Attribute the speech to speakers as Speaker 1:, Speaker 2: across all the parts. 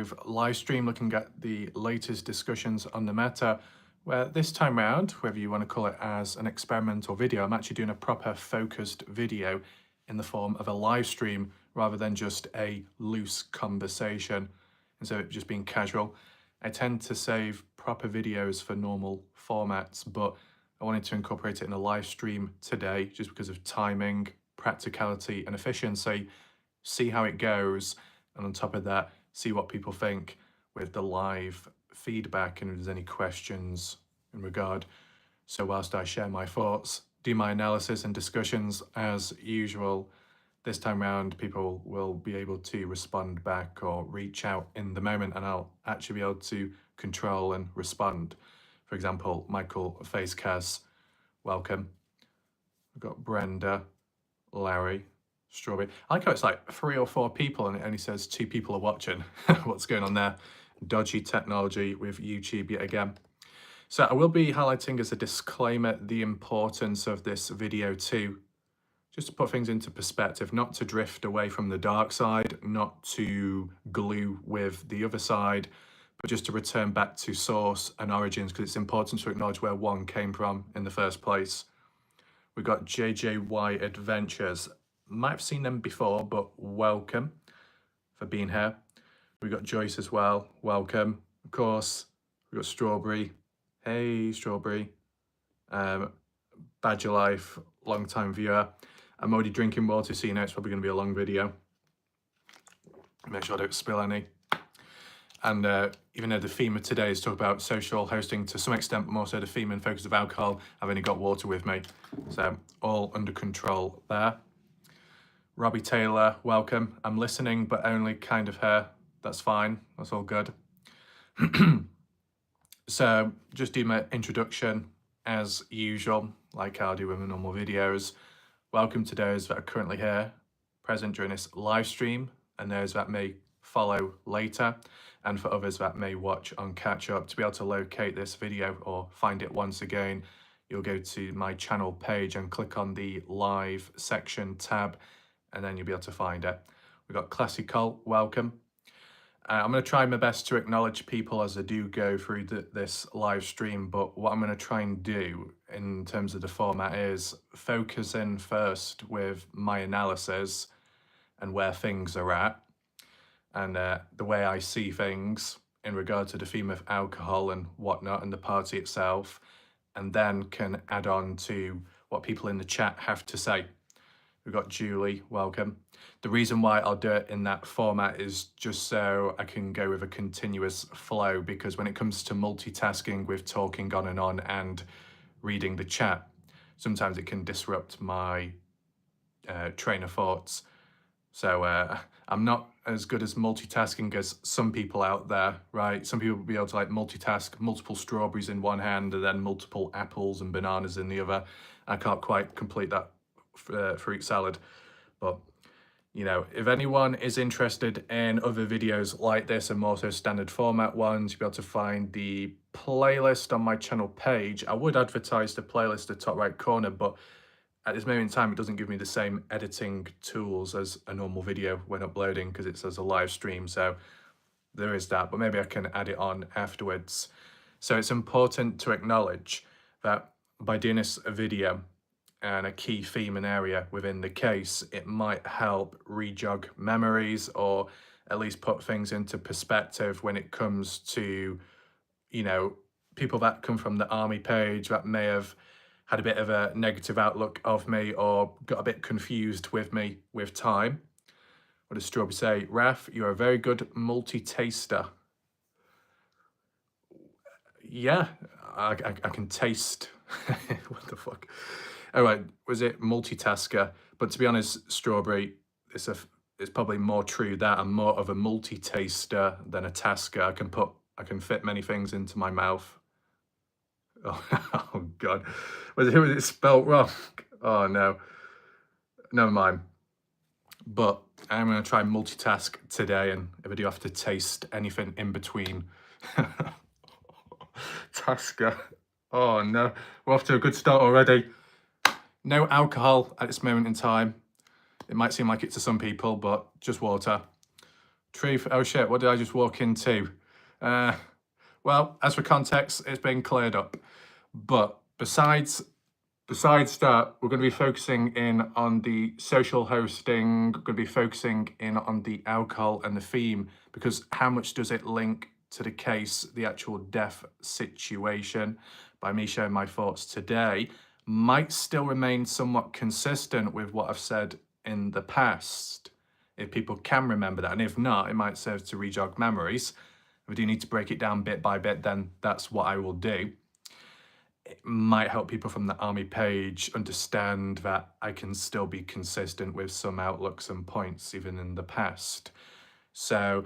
Speaker 1: Presgrove live stream looking at the latest discussions on the matter, where this time round, whether you want to call it as an experimental video, I'm actually doing a proper focused video in the form of a live stream rather than just a loose conversation. Instead of it just being casual. I tend to save proper videos for normal formats, but I wanted to incorporate it in a live stream today just because of timing, practicality and efficiency. See how it goes, and on top of that, see what people think with the live feedback and if there's any questions in regard. So whilst I share my thoughts, do my analysis and discussions as usual, this time round people will be able to respond back or reach out in the moment, and I'll actually be able to control and respond. For example, Michael Facecast, welcome. We've got Brenda, Larry, Strawberry. I like how it's like 3 or 4 people and it only says 2 people are watching. What's going on there? Dodgy technology with YouTube yet again. So I will be highlighting as a disclaimer the importance of this video too, just to put things into perspective, not to drift away from the dark side, not to glue with the other side, but just to return back to source and origins, because it's important to acknowledge where one came from in the first place. We've got JJY Adventures. Might have seen them before, but welcome for being here. We've got Joyce as well, welcome. Of course, we've got Strawberry. Hey, Strawberry. Badger Life, long time viewer. I'm already drinking water, so you know it's probably going to be a long video. Make sure I don't spill any. And even though the theme of today is talk about social hosting to some extent, but more so the theme and focus of alcohol, I've only got water with me. So all under control there. Robbie Taylor, welcome. I'm listening, but only kind of here. That's fine. That's all good. So just do my introduction as usual, like I'll do with my normal videos. Welcome to those that are currently here, present during this live stream, and those that may follow later, and for others that may watch on catch up. To be able to locate this video or find it once again, you'll go to my channel page and click on the live section tab, and then you'll be able to find it. We've got Classy Colt, welcome. I'm going to try my best to acknowledge people as I do go through this live stream, but what I'm going to try and do in terms of the format is focus in first with my analysis and where things are at, and the way I see things in regard to the theme of alcohol and whatnot and the party itself, and then can add on to what people in the chat have to say. We've got Julie, welcome. The reason why I'll do it in that format is just so I can go with a continuous flow, because when it comes to multitasking with talking on and reading the chat, sometimes it can disrupt my train of thoughts. So I'm not as good as multitasking as some people out there, right? Some people will be able to like multitask multiple strawberries in one hand and then multiple apples and bananas in the other. I can't quite complete that fruit salad, but you know, if anyone is interested in other videos like this and more so standard format ones, you'll be able to find the playlist on my channel page. I would advertise the playlist at the top right corner, but at this moment in time, it doesn't give me the same editing tools as a normal video when uploading, because it's as a live stream. So there is that, but maybe I can add it on afterwards. So it's important to acknowledge that by doing this video and a key theme and area within the case, it might help rejog memories, or at least put things into perspective when it comes to, you know, people that come from the army page that may have had a bit of a negative outlook of me or got a bit confused with me with time. What does Strawberry say? Raf, you're a very good multi-taster. Yeah, I can taste. What the fuck? All right, was it multitasker? But to be honest, Strawberry, it's probably more true that I'm more of a multi-taster than a tasker. I can fit many things into my mouth. Oh, oh God, was it spelt wrong? Oh no, never mind. But I'm gonna try and multitask today, and if I do have to taste anything in between, tasker. Oh no, we're off to a good start already. No alcohol at this moment in time. It might seem like it to some people, but just water. Truth. Oh shit, what did I just walk into? Uh, well, as for context, it's been cleared up. But besides that, we're going to be focusing in on the social hosting, we're going to be focusing in on the alcohol and the theme, because how much does it link to the case, the actual death situation? By me sharing my thoughts today, might still remain somewhat consistent with what I've said in the past, if people can remember that. And if not, it might serve to rejog memories. If we do need to break it down bit by bit, then that's what I will do. It might help people from the army page understand that I can still be consistent with some outlooks and points even in the past. So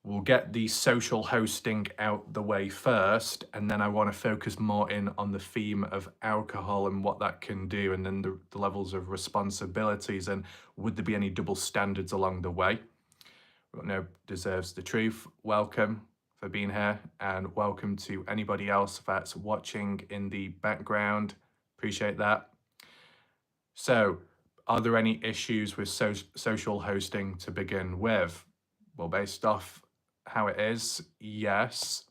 Speaker 1: we'll get the social hosting out the way first, and then I want to focus more in on the theme of alcohol and what that can do, and then the levels of responsibilities, and would there be any double standards along the way. No deserves the truth. Welcome for being here, and welcome to anybody else that's watching in the background. Appreciate that. So, are there any issues with social hosting to begin with? Well, based off how it is, yes.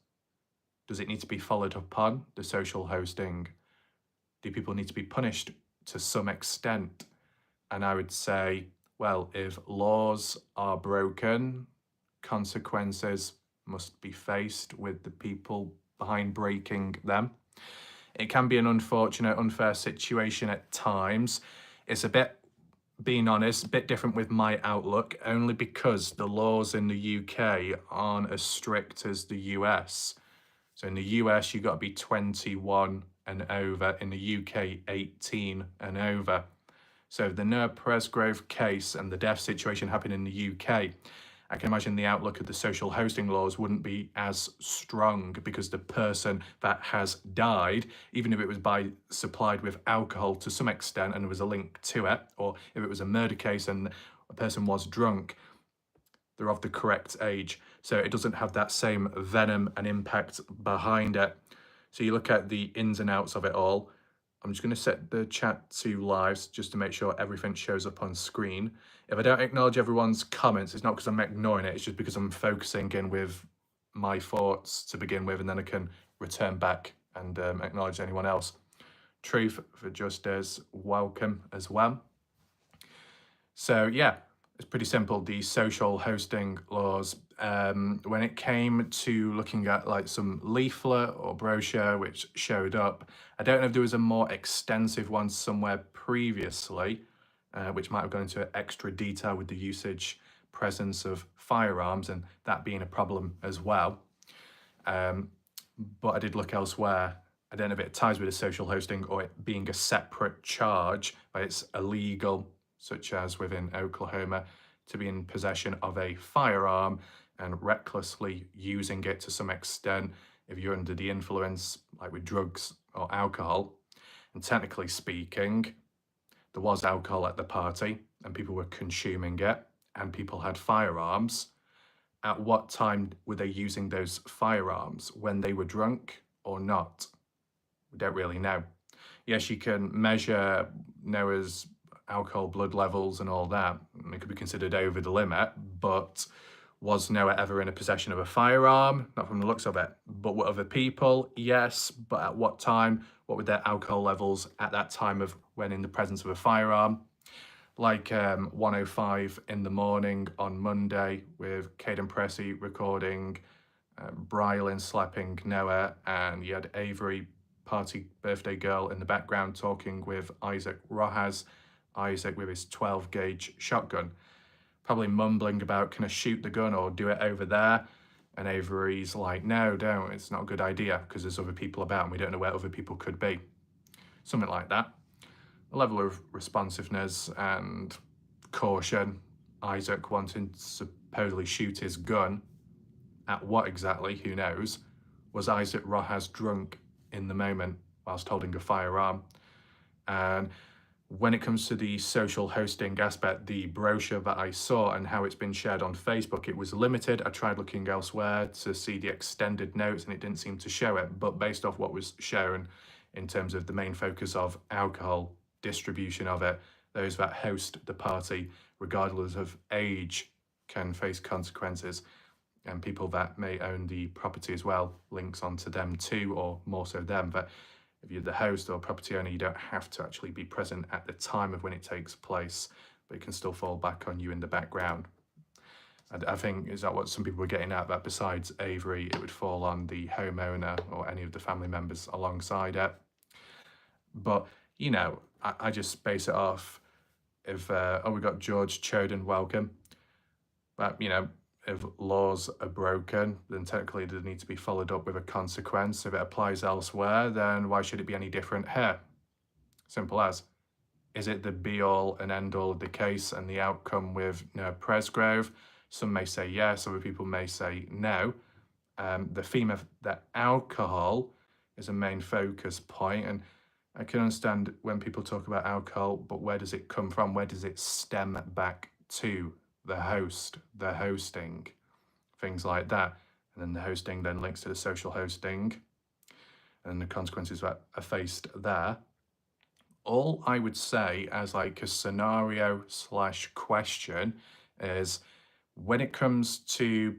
Speaker 1: Does it need to be followed up on, the social hosting? Do people need to be punished to some extent? And I would say, well, if laws are broken, consequences must be faced with the people behind breaking them. It can be an unfortunate, unfair situation at times. It's a bit, being honest, a bit different with my outlook, only because the laws in the UK aren't as strict as the US. So in the US, you've got to be 21 and over. In the UK, 18 and over. So if the Noah Presgrove case and the death situation happened in the UK, I can imagine the outlook of the social hosting laws wouldn't be as strong, because the person that has died, even if it was supplied with alcohol to some extent and there was a link to it, or if it was a murder case and a person was drunk, they're of the correct age. So it doesn't have that same venom and impact behind it. So you look at the ins and outs of it all. I'm just going to set the chat to live just to make sure everything shows up on screen. If I don't acknowledge everyone's comments, it's not because I'm ignoring it, it's just because I'm focusing in with my thoughts to begin with, and then I can return back and acknowledge anyone else. Truth for Justice, welcome as well. So yeah, it's pretty simple, the social hosting laws. When it came to looking at like some leaflet or brochure which showed up, I don't know if there was a more extensive one somewhere previously, which might have gone into extra detail with the usage, presence of firearms, and that being a problem as well. But I did look elsewhere. I don't know if it ties with the social hosting or it being a separate charge, but it's illegal, such as within Oklahoma, to be in possession of a firearm and recklessly using it to some extent if you're under the influence, like with drugs or alcohol. And technically speaking, there was alcohol at the party and people were consuming it and people had firearms. At what time were they using those firearms? When they were drunk or not? We don't really know. Yes, you can measure Noah's alcohol blood levels and all that. It could be considered over the limit, but was Noah ever in a possession of a firearm? Not from the looks of it. But were other people? Yes. But at what time? What were their alcohol levels at that time of when in the presence of a firearm? Like 1:05 in the morning on Monday with Caden Pressey recording Brylin slapping Noah, and you had Avery, party birthday girl, in the background talking with Isaac Rojas, Isaac with his 12 gauge shotgun, probably mumbling about, can I shoot the gun or do it over there? And Avery's like, no, don't, it's not a good idea because there's other people about and we don't know where other people could be. Something like that. A level of responsiveness and caution. Isaac wanting to supposedly shoot his gun. At what exactly, who knows? Was Isaac Rojas drunk in the moment whilst holding a firearm? And when it comes to the social hosting aspect, the brochure that I saw and how it's been shared on Facebook, it was limited. I tried looking elsewhere to see the extended notes and it didn't seem to show it. But based off what was shown in terms of the main focus of alcohol, distribution of it, those that host the party, regardless of age, can face consequences, and people that may own the property as well, links onto them too, or more so them. But if you're the host or property owner, you don't have to actually be present at the time of when it takes place, but it can still fall back on you in the background. And I think, is that what some people were getting at, that besides Avery, it would fall on the homeowner or any of the family members alongside it. But, you know, I just base it off if, we got George Choden, welcome. But, you know, if laws are broken, then technically they need to be followed up with a consequence. If it applies elsewhere, then why should it be any different here? Simple as. Is it the be-all and end-all of the case and the outcome with Noah Presgrove? Some may say yes, other people may say no. The theme of the alcohol is a main focus point, and I can understand when people talk about alcohol, but where does it come from? Where does it stem back to? The host, the hosting, things like that. And then the hosting then links to the social hosting and the consequences that are faced there. All I would say as like a scenario / question is, when it comes to,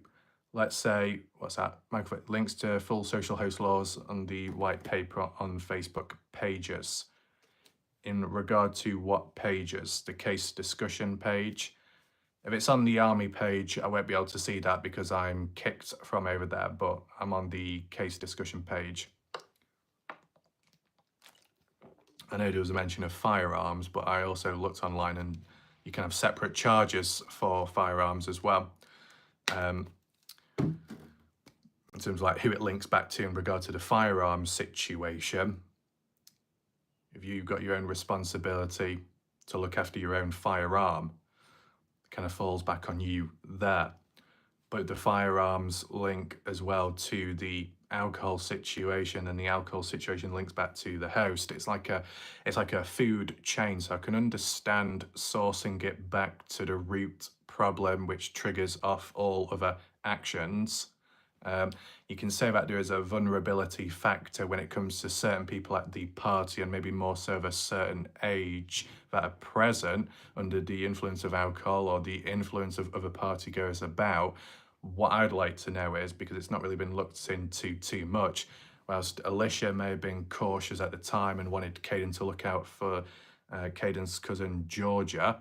Speaker 1: let's say, what's that? Links to full social host laws on the white paper on Facebook pages. In regard to what pages? The case discussion page. If it's on the army page, I won't be able to see that because I'm kicked from over there, but I'm on the case discussion page. I know there was a mention of firearms, but I also looked online and you can have separate charges for firearms as well. In terms of like who it links back to in regard to the firearms situation, if you've got your own responsibility to look after your own firearm, it kind of falls back on you there. But the firearms link as well to the alcohol situation, and the alcohol situation links back to the host. It's like a food chain, so I can understand sourcing it back to the root problem which triggers off all other actions. You can say that there is a vulnerability factor when it comes to certain people at the party, and maybe more so of a certain age, that are present under the influence of alcohol or the influence of other partygoers about. What I'd like to know is, because it's not really been looked into too much, whilst Alicia may have been cautious at the time and wanted Caden to look out for Caden's cousin Georgia,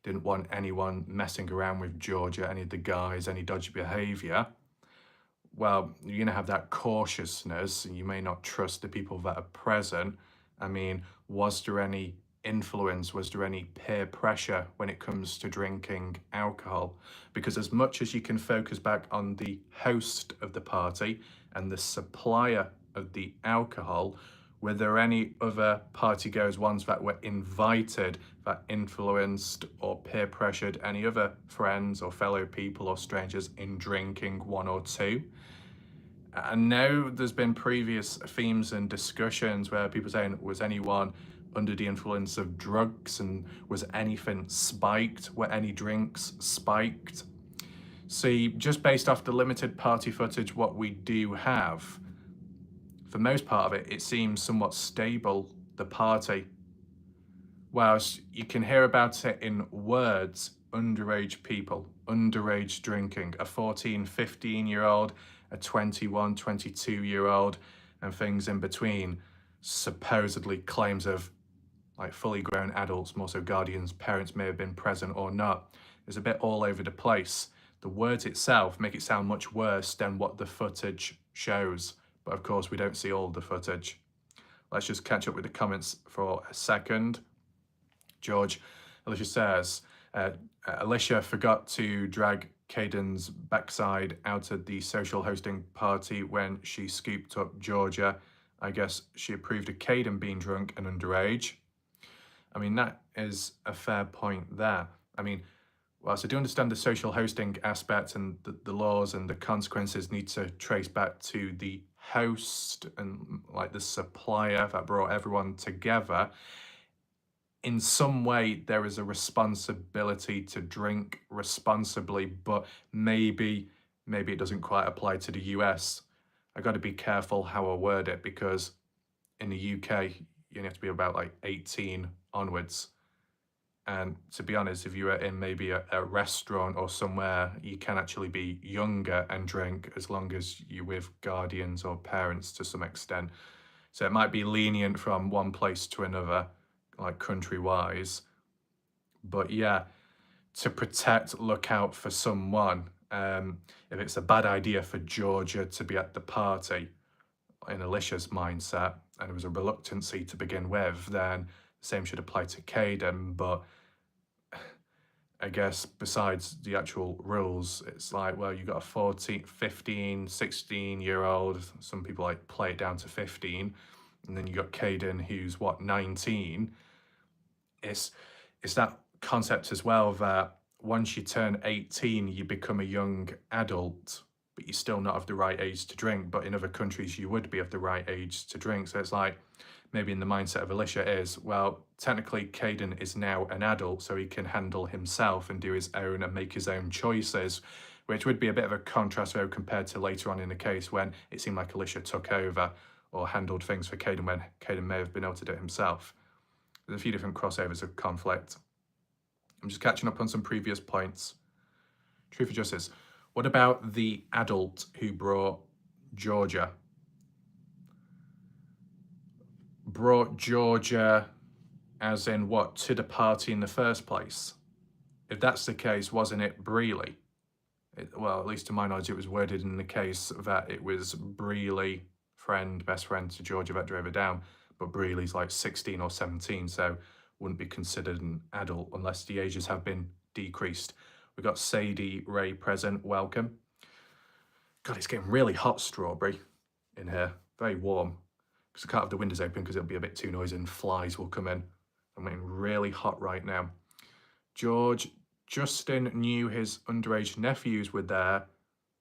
Speaker 1: didn't want anyone messing around with Georgia, any of the guys, any dodgy behaviour. Well, you're going to have that cautiousness, and you may not trust the people that are present. I mean, was there any influence, was there any peer pressure when it comes to drinking alcohol? Because as much as you can focus back on the host of the party and the supplier of the alcohol, were there any other partygoers, ones that were invited, that influenced or peer pressured any other friends or fellow people or strangers in drinking one or two? I know there's been previous themes and discussions where people saying, was anyone under the influence of drugs, and was anything spiked? Were any drinks spiked? See, just based off the limited party footage what we do have, for most part of it, it seems somewhat stable, the party. Whilst you can hear about it in words, underage people, underage drinking, a 14, 15-year-old, a 21, 22-year-old, and things in between, supposedly claims of like fully grown adults, more so guardians, parents may have been present or not. It's a bit all over the place. The words itself make it sound much worse than what the footage shows. But of course, we don't see all the footage. Let's just catch up with the comments for a second. Alicia says, Alicia forgot to drag Caden's backside out of the social hosting party when she scooped up Georgia. I guess she approved of Caden being drunk and underage. I mean, that is a fair point there. I mean, whilst I do understand the social hosting aspect and the laws and the consequences need to trace back to the host and like the supplier that brought everyone together, in some way there is a responsibility to drink responsibly, but maybe it doesn't quite apply to the US. I got to be careful how I word it, because in the UK you have to be about like 18 onwards. And to be honest, if you were in maybe a restaurant or somewhere, you can actually be younger and drink as long as you're with guardians or parents to some extent. So it might be lenient from one place to another, like country-wise. But yeah, to protect, look out for someone. If it's a bad idea for Georgia to be at the party, in Alicia's mindset, and it was a reluctancy to begin with, then the same should apply to Caden. But I guess besides the actual rules, it's like, well, you got a 14, 15, 16-year-old. Some people like play it down to 15. And then you got Caden, who's what, 19. It's that concept as well that once you turn 18, you become a young adult, but you're still not of the right age to drink. But in other countries, you would be of the right age to drink. So it's like, maybe in the mindset of Alicia is, well, technically Caden is now an adult, so he can handle himself and do his own and make his own choices, which would be a bit of a contrast though compared to later on in the case when it seemed like Alicia took over or handled things for Caden when Caden may have been able to do it himself. There's a few different crossovers of conflict. I'm just catching up on some previous points. Truth or justice. What about the adult who brought Georgia? Brought Georgia as in what, to the party in the first place? If that's the case, wasn't it Breely? Well, at least to my knowledge, it was worded in the case that it was Breely, best friend to Georgia that drove her down, but Breely's like 16 or 17, so wouldn't be considered an adult unless the ages have been decreased. We've got Sadie Ray present, welcome. God, it's getting really hot, Strawberry, in here, very warm. Because I can't have the windows open because it'll be a bit too noisy and flies will come in. I'm getting really hot right now. Justin knew his underage nephews were there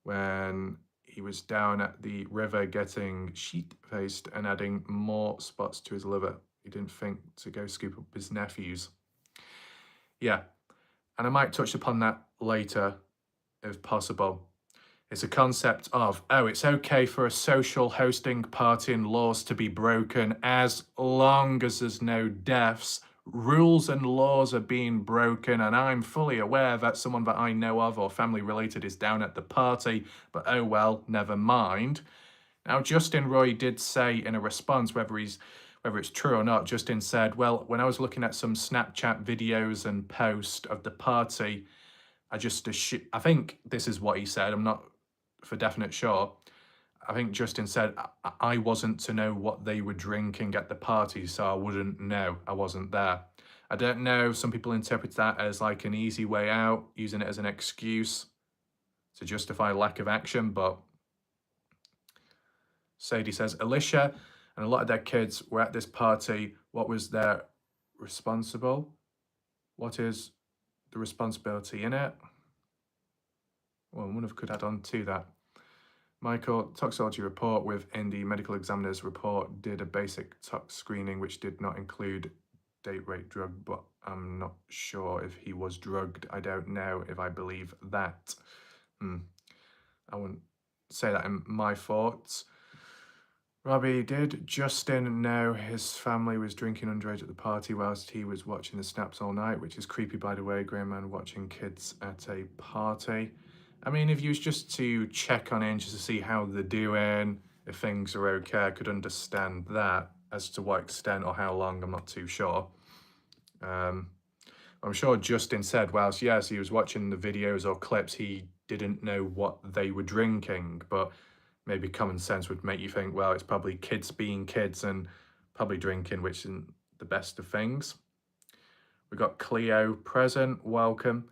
Speaker 1: when he was down at the river getting sheet-faced and adding more spots to his liver. He didn't think to go scoop up his nephews. Yeah, and I might touch upon that later if possible. It's a concept of, oh, it's okay for a social hosting party and laws to be broken as long as there's no deaths. Rules and laws are being broken, and I'm fully aware that someone that I know of or family related is down at the party, but oh well, never mind. Now, Justin Roy did say in a response, whether it's true or not, Justin said, well, when I was looking at some Snapchat videos and posts of the party, I think this is what he said, I'm not for definite sure. I think Justin said, I wasn't to know what they were drinking at the party, so I wouldn't know. I wasn't there. I don't know. Some people interpret that as like an easy way out, using it as an excuse to justify lack of action. But Sadie says, Alicia and a lot of their kids were at this party. What was their responsible? What is the responsibility in it? Well, one of could add on to that. Michael, toxicology report within the medical examiner's report did a basic tox screening which did not include date rape drug, but I'm not sure if he was drugged. I don't know if I believe that. I wouldn't say that in my thoughts. Robbie, did Justin know his family was drinking underage at the party whilst he was watching the snaps all night, which is creepy, by the way, grown man watching kids at a party. I mean, if you was just to check on in just to see how they're doing, if things are okay, I could understand that. As to what extent or how long, I'm not too sure. I'm sure Justin said, whilst yes, he was watching the videos or clips, he didn't know what they were drinking, but maybe common sense would make you think, well, it's probably kids being kids and probably drinking, which isn't the best of things. We've got Cleo present, welcome.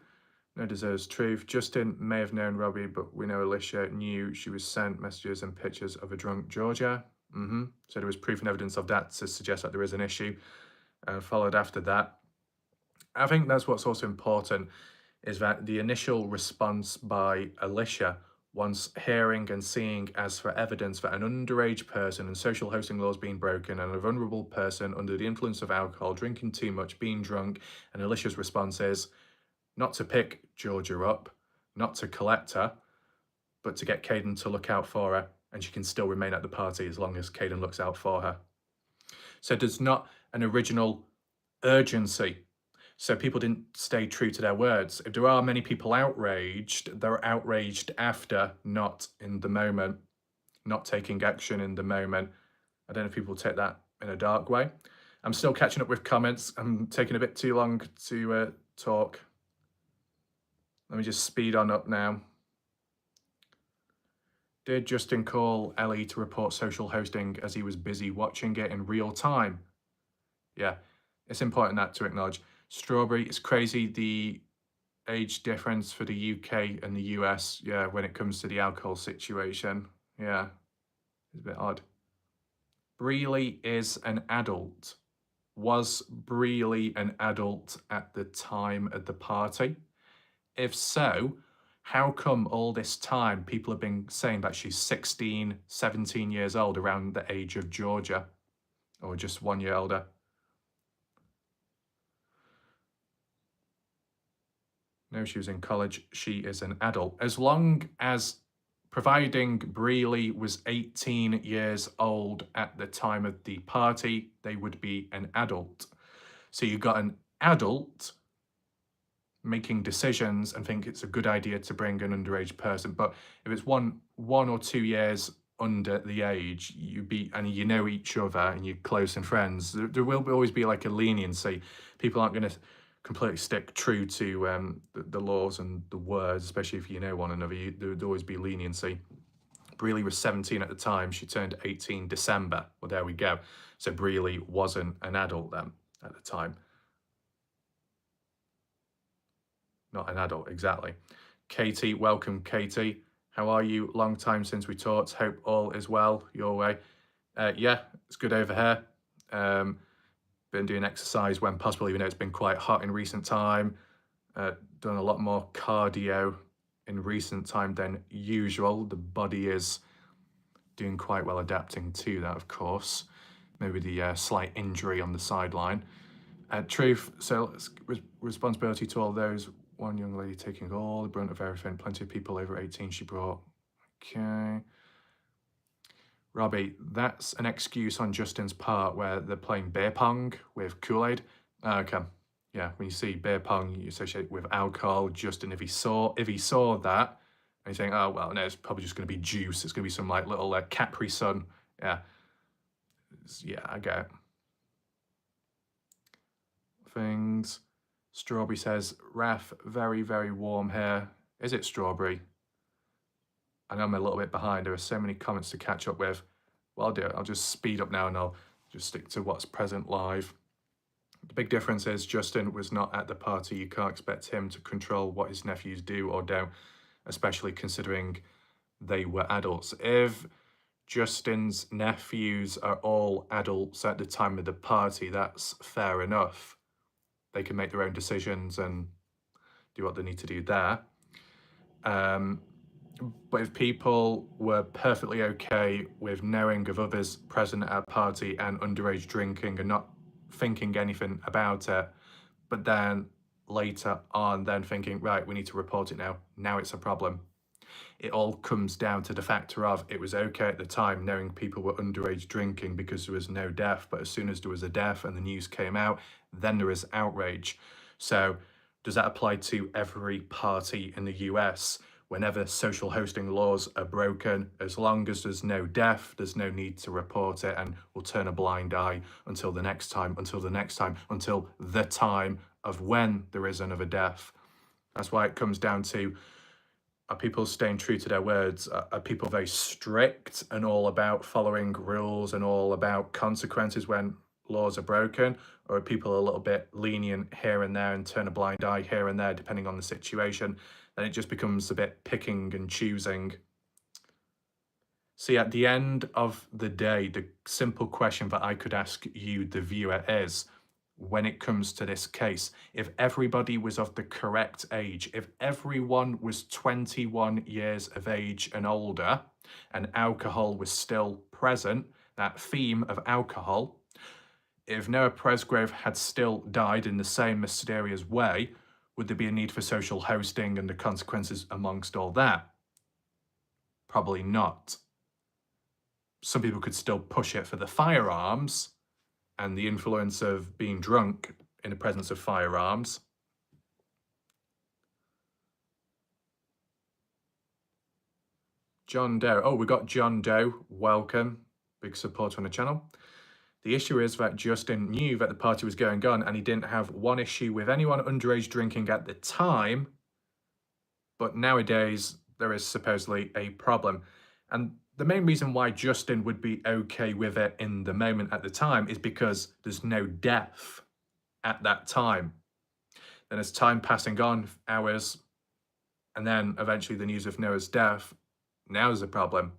Speaker 1: No deserves truth. Justin may have known Robbie, but we know Alicia knew she was sent messages and pictures of a drunk Georgia. So there was proof and evidence of that to suggest that there is an issue. Followed after that. I think that's what's also important, is that the initial response by Alicia, once hearing and seeing as for evidence that an underage person and social hosting laws being broken and a vulnerable person under the influence of alcohol, drinking too much, being drunk, and Alicia's response is not to pick Georgia up, not to collect her, but to get Caden to look out for her, and she can still remain at the party as long as Caden looks out for her. So there's not an original urgency. So people didn't stay true to their words. If there are many people outraged, they're outraged after, not in the moment, not taking action in the moment. I don't know if people take that in a dark way. I'm still catching up with comments. I'm taking a bit too long to talk. Let me just speed on up now. Did Justin call Ellie to report social hosting as he was busy watching it in real time? Yeah, it's important that to acknowledge. Strawberry, it's crazy the age difference for the UK and the US, yeah, when it comes to the alcohol situation. Yeah, it's a bit odd. Breely is an adult. Was Breely an adult at the time of the party? If so, how come all this time people have been saying that she's 16, 17 years old, around the age of Georgia, or just 1 year older? No, she was in college. She is an adult. As long as, providing Breely was 18 years old at the time of the party, they would be an adult. So you got an adult making decisions and think it's a good idea to bring an underage person. But if it's one or 2 years under the age, and you know each other and you're close and friends, there will always be like a leniency. People aren't going to completely stick true to the laws and the words, especially if you know one another. There'd always be leniency. Breely was 17 at the time. She turned 18 December. Well, there we go. So Breely wasn't an adult then at the time. Not an adult, exactly. Katie, welcome, Katie. How are you? Long time since we talked. Hope all is well your way. Yeah, it's good over here. Been doing exercise when possible, even though it's been quite hot in recent time. Done a lot more cardio in recent time than usual. The body is doing quite well adapting to that, of course. Maybe the slight injury on the sideline. Truth, so responsibility to all those. One young lady taking all the brunt of everything. Plenty of people over 18 she brought. Okay. Robbie, that's an excuse on Justin's part where they're playing beer pong with Kool-Aid. Okay. Yeah, when you see beer pong, you associate with alcohol. Justin, if he saw that, and he's saying, oh, well, no, it's probably just going to be juice. It's going to be some like little Capri Sun. Yeah. Yeah, I get it. Things. Strawberry says, Raf, very, very warm here. Is it Strawberry? I know I'm a little bit behind. There are so many comments to catch up with. Well, I'll do it. I'll just speed up now and I'll just stick to what's present live. The big difference is Justin was not at the party. You can't expect him to control what his nephews do or don't, especially considering they were adults. If Justin's nephews are all adults at the time of the party, that's fair enough. They can make their own decisions and do what they need to do there. But if people were perfectly okay with knowing of others present at a party and underage drinking and not thinking anything about it, but then later on then thinking, right, we need to report it now it's a problem. It all comes down to the factor of it was okay at the time knowing people were underage drinking because there was no death, but as soon as there was a death and the news came out, then there is outrage. So does that apply to every party in the US? Whenever social hosting laws are broken, as long as there's no death, there's no need to report it, and we'll turn a blind eye until the next time, until the time of when there is another death. That's why it comes down to, are people staying true to their words? Are people very strict and all about following rules and all about consequences when laws are broken? Or are people a little bit lenient here and there and turn a blind eye here and there depending on the situation? Then it just becomes a bit picking and choosing. See, at the end of the day, the simple question that I could ask you, the viewer, is, when it comes to this case, if everybody was of the correct age, if everyone was 21 years of age and older, and alcohol was still present, that theme of alcohol, if Noah Presgrove had still died in the same mysterious way, would there be a need for social hosting and the consequences amongst all that? Probably not. Some people could still push it for the firearms and the influence of being drunk in the presence of firearms. John Doe. Oh, we got John Doe. Welcome. Big supporter on the channel. The issue is that Justin knew that the party was going on and he didn't have one issue with anyone underage drinking at the time. But nowadays, there is supposedly a problem. And the main reason why Justin would be okay with it in the moment at the time is because there's no death at that time. Then as time passing on, hours, and then eventually the news of Noah's death, now there's a problem.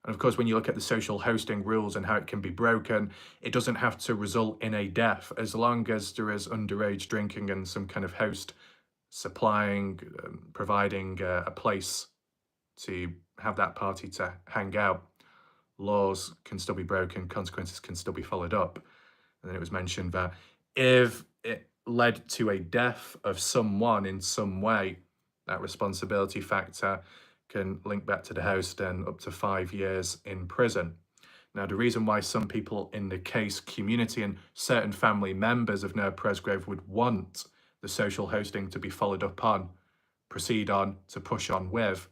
Speaker 1: And of course, when you look at the social hosting rules and how it can be broken, it doesn't have to result in a death as long as there is underage drinking and some kind of host supplying, providing a place to have that party to hang out. Laws can still be broken, consequences can still be followed up. And then it was mentioned that if it led to a death of someone in some way, that responsibility factor can link back to the host and up to 5 years in prison. Now, the reason why some people in the case community and certain family members of Noah Presgrove would want the social hosting to be followed up on, proceed on, to push on with,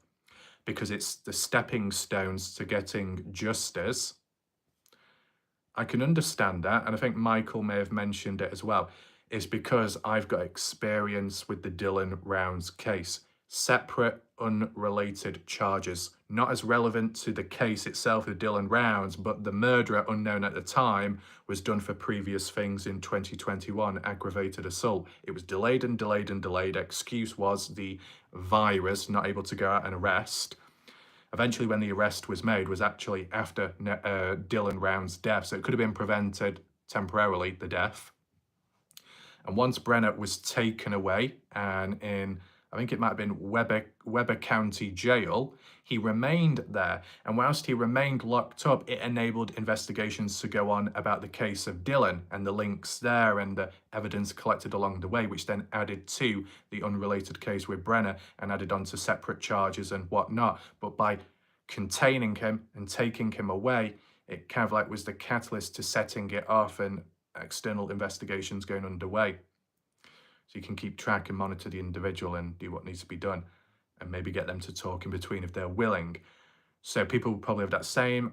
Speaker 1: because it's the stepping stones to getting justice. I can understand that, and I think Michael may have mentioned it as well. It's because I've got experience with the Dylan Rounds case. Separate, unrelated charges, not as relevant to the case itself of Dylan Rounds, but the murderer, unknown at the time, was done for previous things in 2021, aggravated assault. It was delayed and delayed and delayed. Excuse was the virus, not able to go out and arrest. Eventually, when the arrest was made, was actually after Dylan Rounds' death, so it could have been prevented temporarily, the death. And once Brenner was taken away, and in, I think it might have been Weber County Jail, he remained there. And whilst he remained locked up, it enabled investigations to go on about the case of Dylan and the links there and the evidence collected along the way, which then added to the unrelated case with Brenner and added on to separate charges and whatnot. But by containing him and taking him away, it kind of like was the catalyst to setting it off and external investigations going underway. So you can keep track and monitor the individual and do what needs to be done and maybe get them to talk in between if they're willing. So people will probably have that same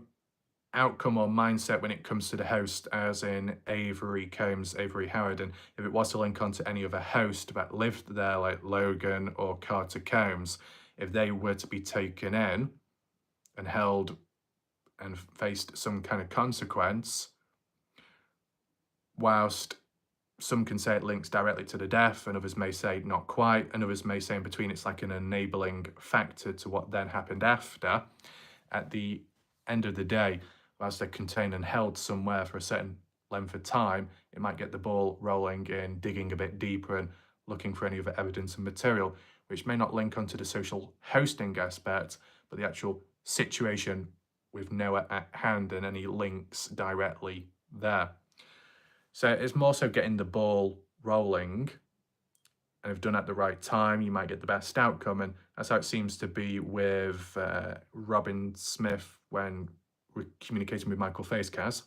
Speaker 1: outcome or mindset when it comes to the host as in Avery Combs, Avery Howard. And if it was to link onto any other host that lived there like Logan or Carter Combs, if they were to be taken in and held and faced some kind of consequence, whilst some can say it links directly to the death, and others may say not quite, and others may say in between it's like an enabling factor to what then happened after. At the end of the day, whilst they're contained and held somewhere for a certain length of time, it might get the ball rolling in digging a bit deeper and looking for any other evidence and material, which may not link onto the social hosting aspect, but the actual situation with Noah at hand and any links directly there. So it's more so getting the ball rolling, and if done at the right time, you might get the best outcome. And that's how it seems to be with Robin Smith when we're communicating with Michael Facecast.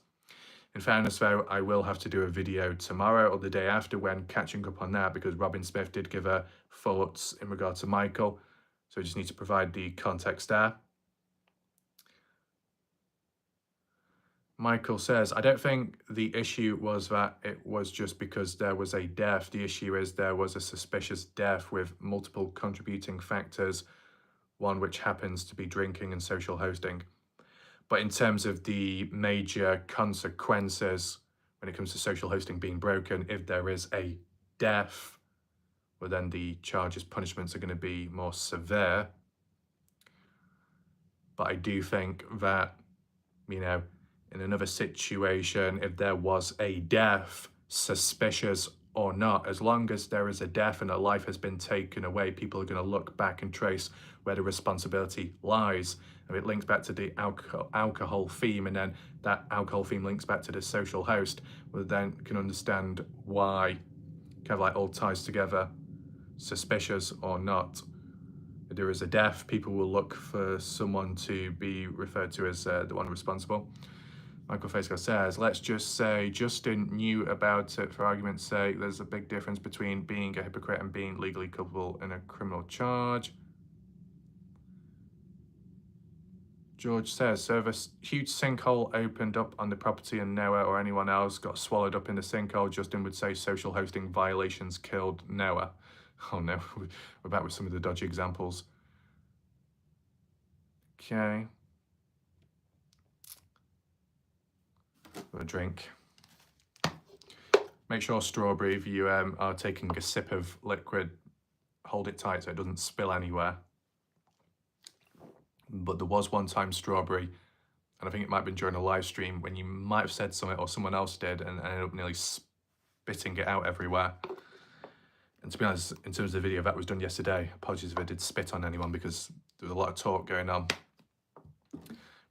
Speaker 1: In fairness, though, I will have to do a video tomorrow or the day after when catching up on that, because Robin Smith did give her thoughts in regard to Michael. So I just need to provide the context there. Michael says, I don't think the issue was that it was just because there was a death. The issue is there was a suspicious death with multiple contributing factors, one which happens to be drinking and social hosting. But in terms of the major consequences when it comes to social hosting being broken, if there is a death, well, then the charges, punishments are going to be more severe. But I do think that, you know, in another situation, if there was a death, suspicious or not, as long as there is a death and a life has been taken away, people are going to look back and trace where the responsibility lies. And it links back to the alcohol theme, and then that alcohol theme links back to the social host, we then can understand why kind of like all ties together, suspicious or not. If there is a death, people will look for someone to be referred to as the one responsible. Michael Faisco says, let's just say Justin knew about it for argument's sake. There's a big difference between being a hypocrite and being legally culpable in a criminal charge. George says, so if a huge sinkhole opened up on the property and Noah or anyone else got swallowed up in the sinkhole, Justin would say social hosting violations killed Noah. Oh no, we're back with some of the dodgy examples. Okay. A drink. Make sure, Strawberry, if you are taking a sip of liquid, hold it tight so it doesn't spill anywhere. But there was one time, Strawberry, and I think it might have been during a live stream, when you might have said something, or someone else did, and ended up nearly spitting it out everywhere. And to be honest, in terms of the video, that was done yesterday. Apologies if I did spit on anyone, because there was a lot of talk going on.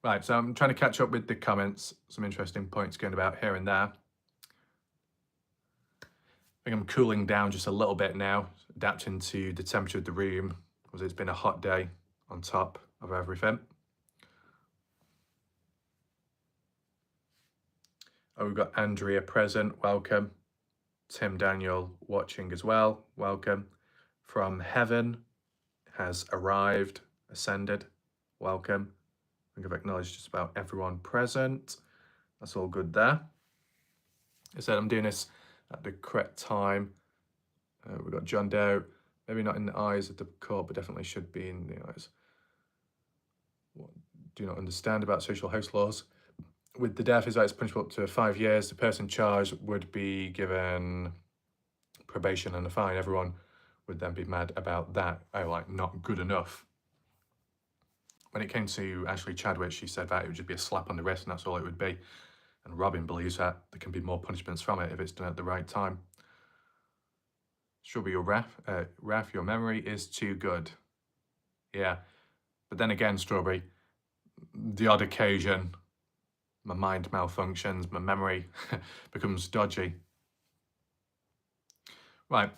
Speaker 1: Right, so I'm trying to catch up with the comments. Some interesting points going about here and there. I think I'm cooling down just a little bit now, adapting to the temperature of the room, because it's been a hot day on top of everything. Oh, we've got Andrea present, welcome. Tim Daniel watching as well, welcome. From Heaven has arrived, ascended, welcome. I think I've acknowledged just about everyone present. That's all good there. I said I'm doing this at the correct time. We've got John Doe, maybe not in the eyes of the court, but definitely should be in the eyes. What do not understand about social host laws? With the death, is that it's punishable up to 5 years. The person charged would be given probation and a fine. Everyone would then be mad about that. Oh, like, not good enough. When it came to Ashley Chadwick, she said that it would just be a slap on the wrist and that's all it would be. And Robin believes that there can be more punishments from it if it's done at the right time. Strawberry, your Raf, your memory is too good. Yeah, but then again, Strawberry, the odd occasion, my mind malfunctions, my memory becomes dodgy. Right,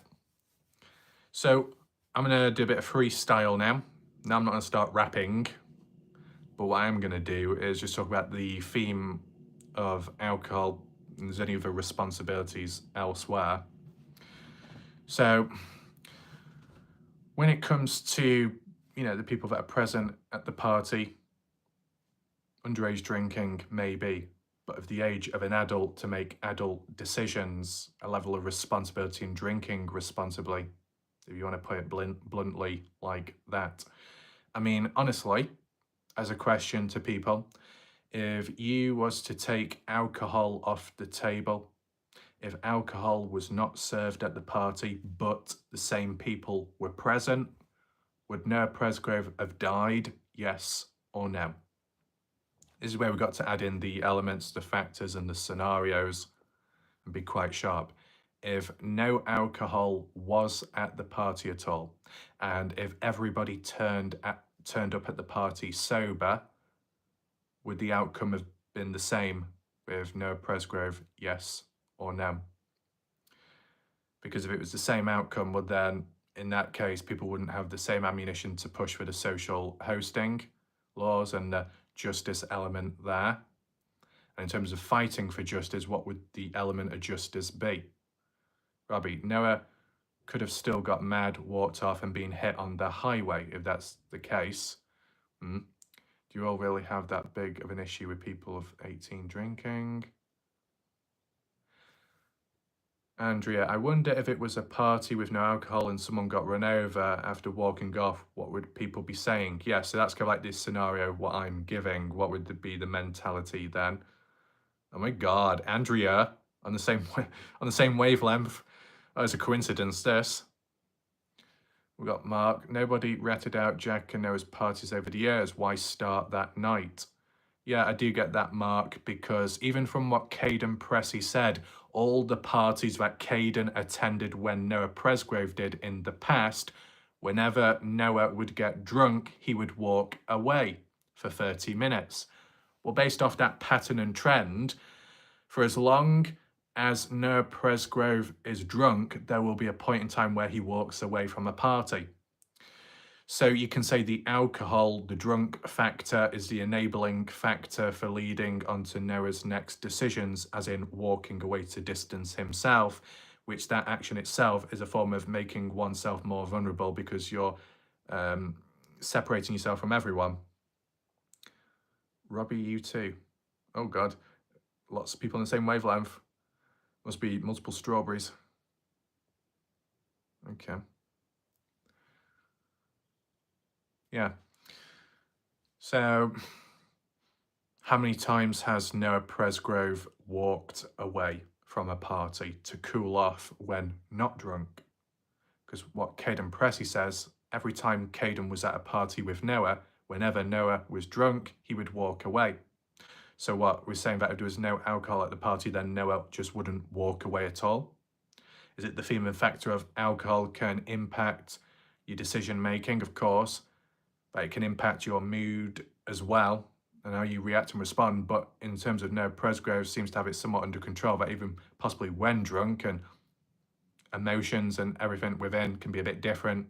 Speaker 1: so I'm gonna do a bit of freestyle now. Now I'm not gonna start rapping, but what I am gonna do is just talk about the theme of alcohol and there's any other responsibilities elsewhere. So when it comes to, you know, the people that are present at the party, underage drinking maybe, but of the age of an adult to make adult decisions, a level of responsibility in drinking responsibly, if you want to put it bluntly like that. I mean, honestly, as a question to people, if you was to take alcohol off the table, if alcohol was not served at the party, but the same people were present, would Noah Presgrove have died, yes or no? This is where we've got to add in the elements, the factors and the scenarios and be quite sharp. If no alcohol was at the party at all, and if everybody turned up at the party sober, would the outcome have been the same with Noah Presgrove, yes or no? Because if it was the same outcome, well then, in that case, people wouldn't have the same ammunition to push for the social hosting laws and the justice element there. And in terms of fighting for justice, what would the element of justice be? Robbie, Noah could have still got mad, walked off and been hit on the highway, if that's the case. Do you all really have that big of an issue with people of 18 drinking? Andrea, I wonder if it was a party with no alcohol and someone got run over after walking off, what would people be saying? Yeah, so that's kind of like this scenario, what I'm giving. What would be the mentality then? Oh my God, Andrea, on the same wavelength. That was a coincidence, this. We got Mark. Nobody ratted out Jack and Noah's parties over the years. Why start that night? Yeah, I do get that, Mark, because even from what Caden Pressey said, all the parties that Caden attended when Noah Presgrove did in the past, whenever Noah would get drunk, he would walk away for 30 minutes. Well, based off that pattern and trend, for as long as Noah Presgrove is drunk, there will be a point in time where he walks away from a party. So you can say the alcohol, the drunk factor, is the enabling factor for leading onto Noah's next decisions, as in walking away to distance himself, which that action itself is a form of making oneself more vulnerable because you're separating yourself from everyone. Robbie, you too. Oh God, lots of people on the same wavelength. Must be multiple strawberries. Okay. Yeah. So, how many times has Noah Presgrove walked away from a party to cool off when not drunk? Because what Caden Pressey says, every time Caden was at a party with Noah, whenever Noah was drunk, he would walk away. So what we're saying, that if there was no alcohol at the party, then Noah just wouldn't walk away at all? Is it the theme and factor of alcohol can impact your decision making? Of course, but it can impact your mood as well and how you react and respond. But in terms of Noah Presgrove, seems to have it somewhat under control, that even possibly when drunk, and emotions and everything within can be a bit different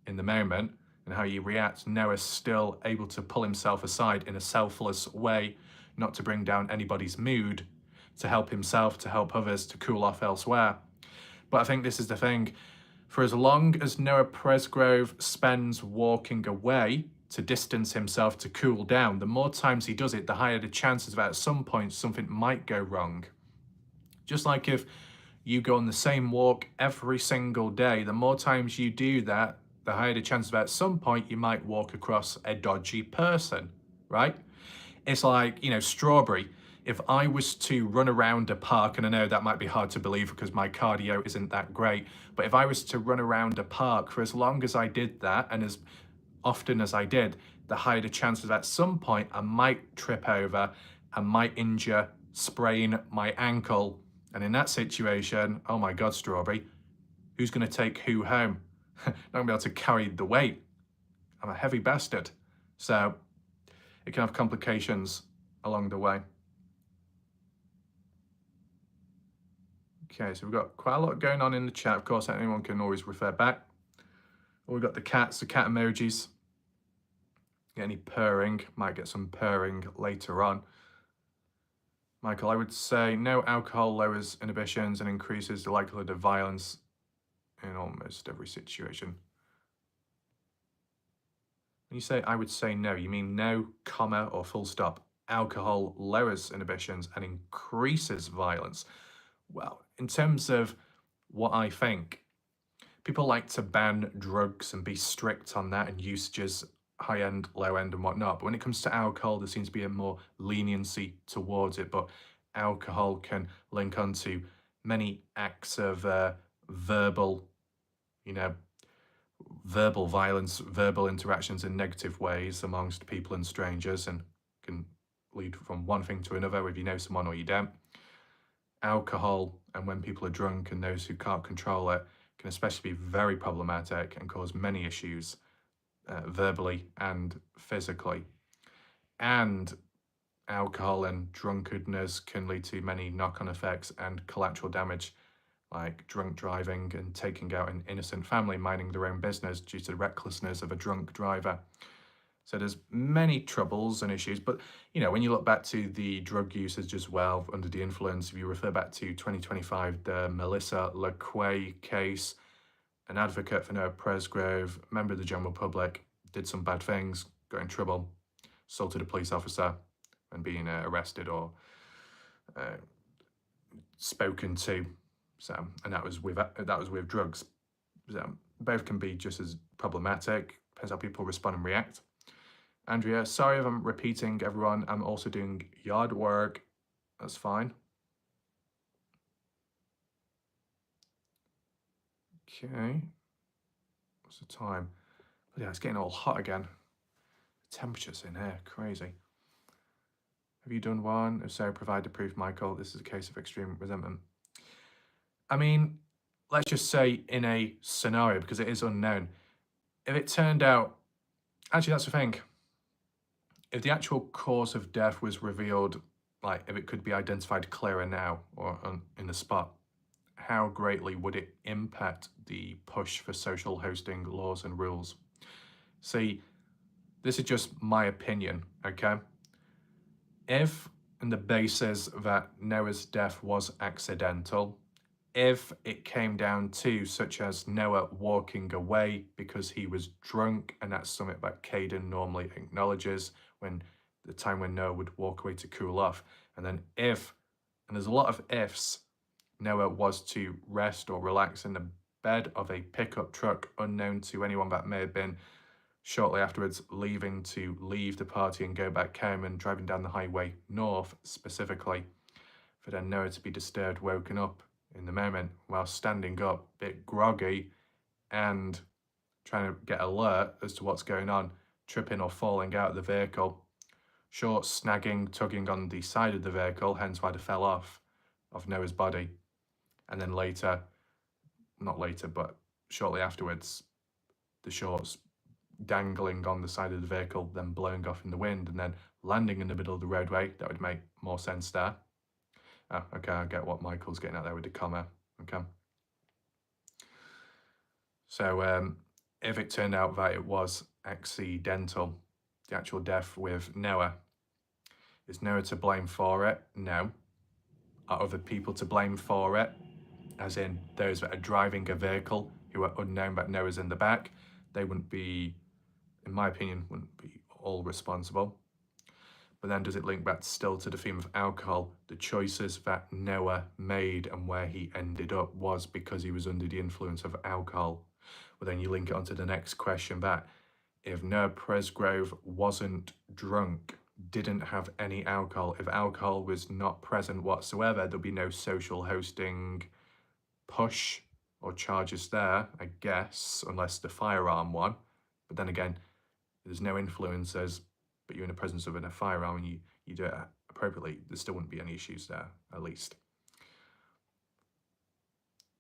Speaker 1: in the moment, and how you react. Noah's still able to pull himself aside in a selfless way, not to bring down anybody's mood, to help himself, to help others, to cool off elsewhere. But I think this is the thing. For as long as Noah Presgrove spends walking away to distance himself, to cool down, the more times he does it, the higher the chances that at some point something might go wrong. Just like if you go on the same walk every single day, the more times you do that, the higher the chances that at some point you might walk across a dodgy person, right? It's like, strawberry. If I was to run around a park, and I know that might be hard to believe because my cardio isn't that great, but if I was to run around a park for as long as I did that, and as often as I did, the higher the chances at some point I might trip over, I might injure, sprain my ankle. And in that situation, oh my God, strawberry, who's going to take who home? Not going to be able to carry the weight. I'm a heavy bastard. So it can have complications along the way. Okay, so we've got quite a lot going on in the chat. Of course, anyone can always refer back. We've got the cats, the cat emojis. Get any purring? Might get some purring later on. Michael, I would say no alcohol lowers inhibitions and increases the likelihood of violence in almost every situation. When you say I would say no, you mean no, comma, or full stop. Alcohol lowers inhibitions and increases violence. Well, in terms of what I think, people like to ban drugs and be strict on that and usages, high end, low end, and whatnot. But when it comes to alcohol, there seems to be a more leniency towards it. But alcohol can link onto many acts of verbal, verbal violence, verbal interactions in negative ways amongst people and strangers, and can lead from one thing to another, whether you know someone or you don't. Alcohol, and when people are drunk and those who can't control it, can especially be very problematic and cause many issues verbally and physically. And alcohol and drunkenness can lead to many knock-on effects and collateral damage, like drunk driving and taking out an innocent family minding their own business due to the recklessness of a drunk driver. So there's many troubles and issues, but when you look back to the drug usage as well under the influence, if you refer back to 2025, the Melissa LaQuay case, an advocate for Noah Presgrove, member of the general public, did some bad things, got in trouble, assaulted a police officer when being arrested or spoken to. So, and that was with drugs. So both can be just as problematic. Depends how people respond and react. Andrea, sorry if I'm repeating everyone. I'm also doing yard work. That's fine. Okay. What's the time? Oh, yeah, it's getting all hot again. The temperatures in here, crazy. Have you done one? If so, provide the proof, Michael. This is a case of extreme resentment. I mean, let's just say in a scenario, because it is unknown, if it turned out, actually that's the thing, if the actual cause of death was revealed, like if it could be identified clearer now or in the spot, how greatly would it impact the push for social hosting laws and rules? See, this is just my opinion, okay? If, on the basis that Noah's death was accidental, if it came down to such as Noah walking away because he was drunk, and that's something that Caden normally acknowledges when the time when Noah would walk away to cool off, and then if, and there's a lot of ifs, Noah was to rest or relax in the bed of a pickup truck unknown to anyone that may have been shortly afterwards leaving to leave the party and go back home and driving down the highway north specifically, for then Noah to be disturbed, woken up in the moment while standing up, a bit groggy and trying to get alert as to what's going on, tripping or falling out of the vehicle, short snagging, tugging on the side of the vehicle, hence why they fell off of Noah's body. And then later, not later, but shortly afterwards, the shorts dangling on the side of the vehicle, then blowing off in the wind, and then landing in the middle of the roadway. That would make more sense there. Oh, okay, I get what Michael's getting at there with the comma. Okay. So if it turned out that it was accidental, the actual death with Noah, is Noah to blame for it? No. Are other people to blame for it? As in those that are driving a vehicle who are unknown but Noah's in the back? They wouldn't be, in my opinion, wouldn't be all responsible. But then does it link back still to the theme of alcohol? The choices that Noah made and where he ended up was because he was under the influence of alcohol. Well, then you link it onto the next question, that if Noah Presgrove wasn't drunk, didn't have any alcohol, if alcohol was not present whatsoever, there'll be no social hosting push or charges there, I guess, unless the firearm one. But then again, there's no influencers, but you're in the presence of a firearm and you do it appropriately, there still wouldn't be any issues there, at least.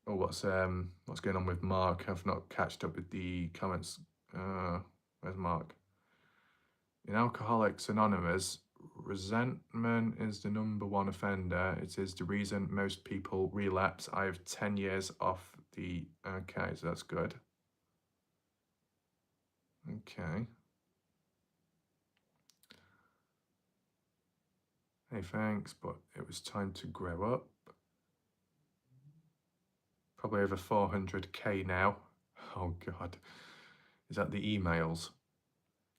Speaker 1: Oh, what's going on with Mark? I've not catched up with the comments. Where's Mark? In Alcoholics Anonymous, resentment is the #1 offender. It is the reason most people relapse. I have 10 years off the... Okay, so that's good. Okay. Hey, thanks, but it was time to grow up. Probably over 400k now. Oh, God. Is that the emails?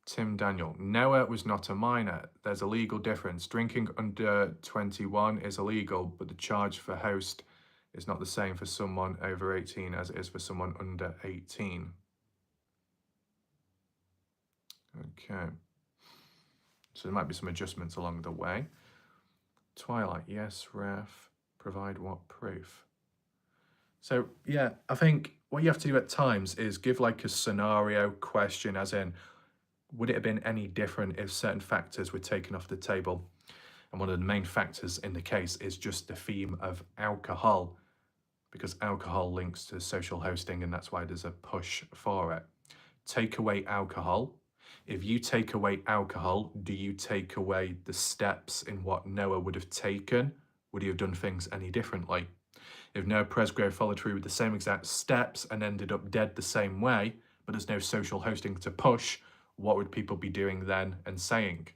Speaker 1: Tim Daniel. Noah was not a minor. There's a legal difference. Drinking under 21 is illegal, but the charge for host is not the same for someone over 18 as it is for someone under 18. Okay. So there might be some adjustments along the way. Twilight, yes, ref. Provide what proof? So, yeah, I think what you have to do at times is give like a scenario question, as in, would it have been any different if certain factors were taken off the table? And one of the main factors in the case is just the theme of alcohol, because alcohol links to social hosting, and that's why there's a push for it. Take away alcohol. If you take away alcohol, do you take away the steps in what Noah would have taken? Would he have done things any differently? If Noah Presgrove followed through with the same exact steps and ended up dead the same way, but there's no social hosting to push, what would people be doing then and saying?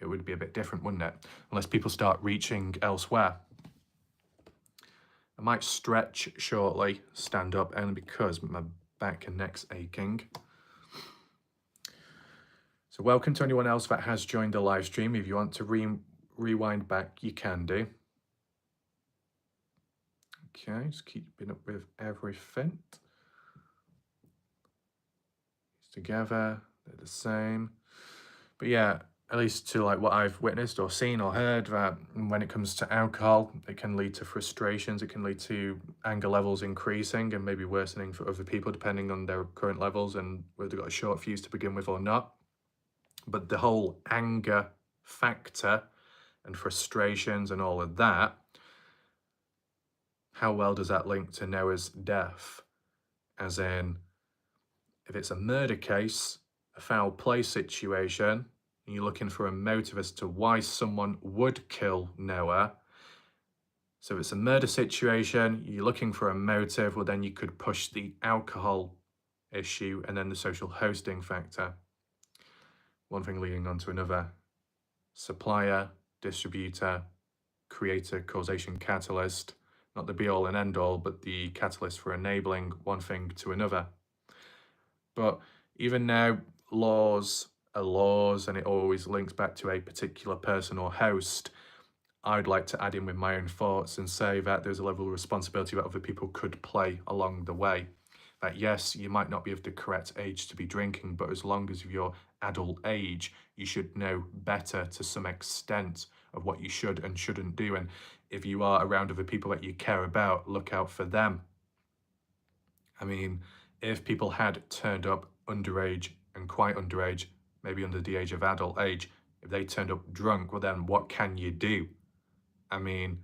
Speaker 1: It would be a bit different, wouldn't it? Unless people start reaching elsewhere. I might stretch shortly, stand up, only because my back and neck's aching. So welcome to anyone else that has joined the live stream. If you want to rewind back, you can do. Okay, just keeping up with everything. Together, they're the same. But yeah, at least to like what I've witnessed or seen or heard, that when it comes to alcohol, it can lead to frustrations, it can lead to anger levels increasing and maybe worsening for other people depending on their current levels and whether they've got a short fuse to begin with or not. But the whole anger factor and frustrations and all of that, how well does that link to Noah's death? As in, if it's a murder case, a foul play situation, and you're looking for a motive as to why someone would kill Noah. So if it's a murder situation, you're looking for a motive, well then you could push the alcohol issue, and then the social hosting factor. One thing leading on to another. Supplier, distributor, creator, causation, catalyst. Not the be-all and end-all, but the catalyst for enabling one thing to another. But even now, laws are laws, and it always links back to a particular person or host. I'd like to add in with my own thoughts and say that there's a level of responsibility that other people could play along the way. That yes, you might not be of the correct age to be drinking, but as long as you're adult age, you should know better to some extent of what you should and shouldn't do. And if you are around other people that you care about, look out for them. I mean, if people had turned up underage and quite underage, maybe under the age of adult age, if they turned up drunk, well then what can you do? I mean,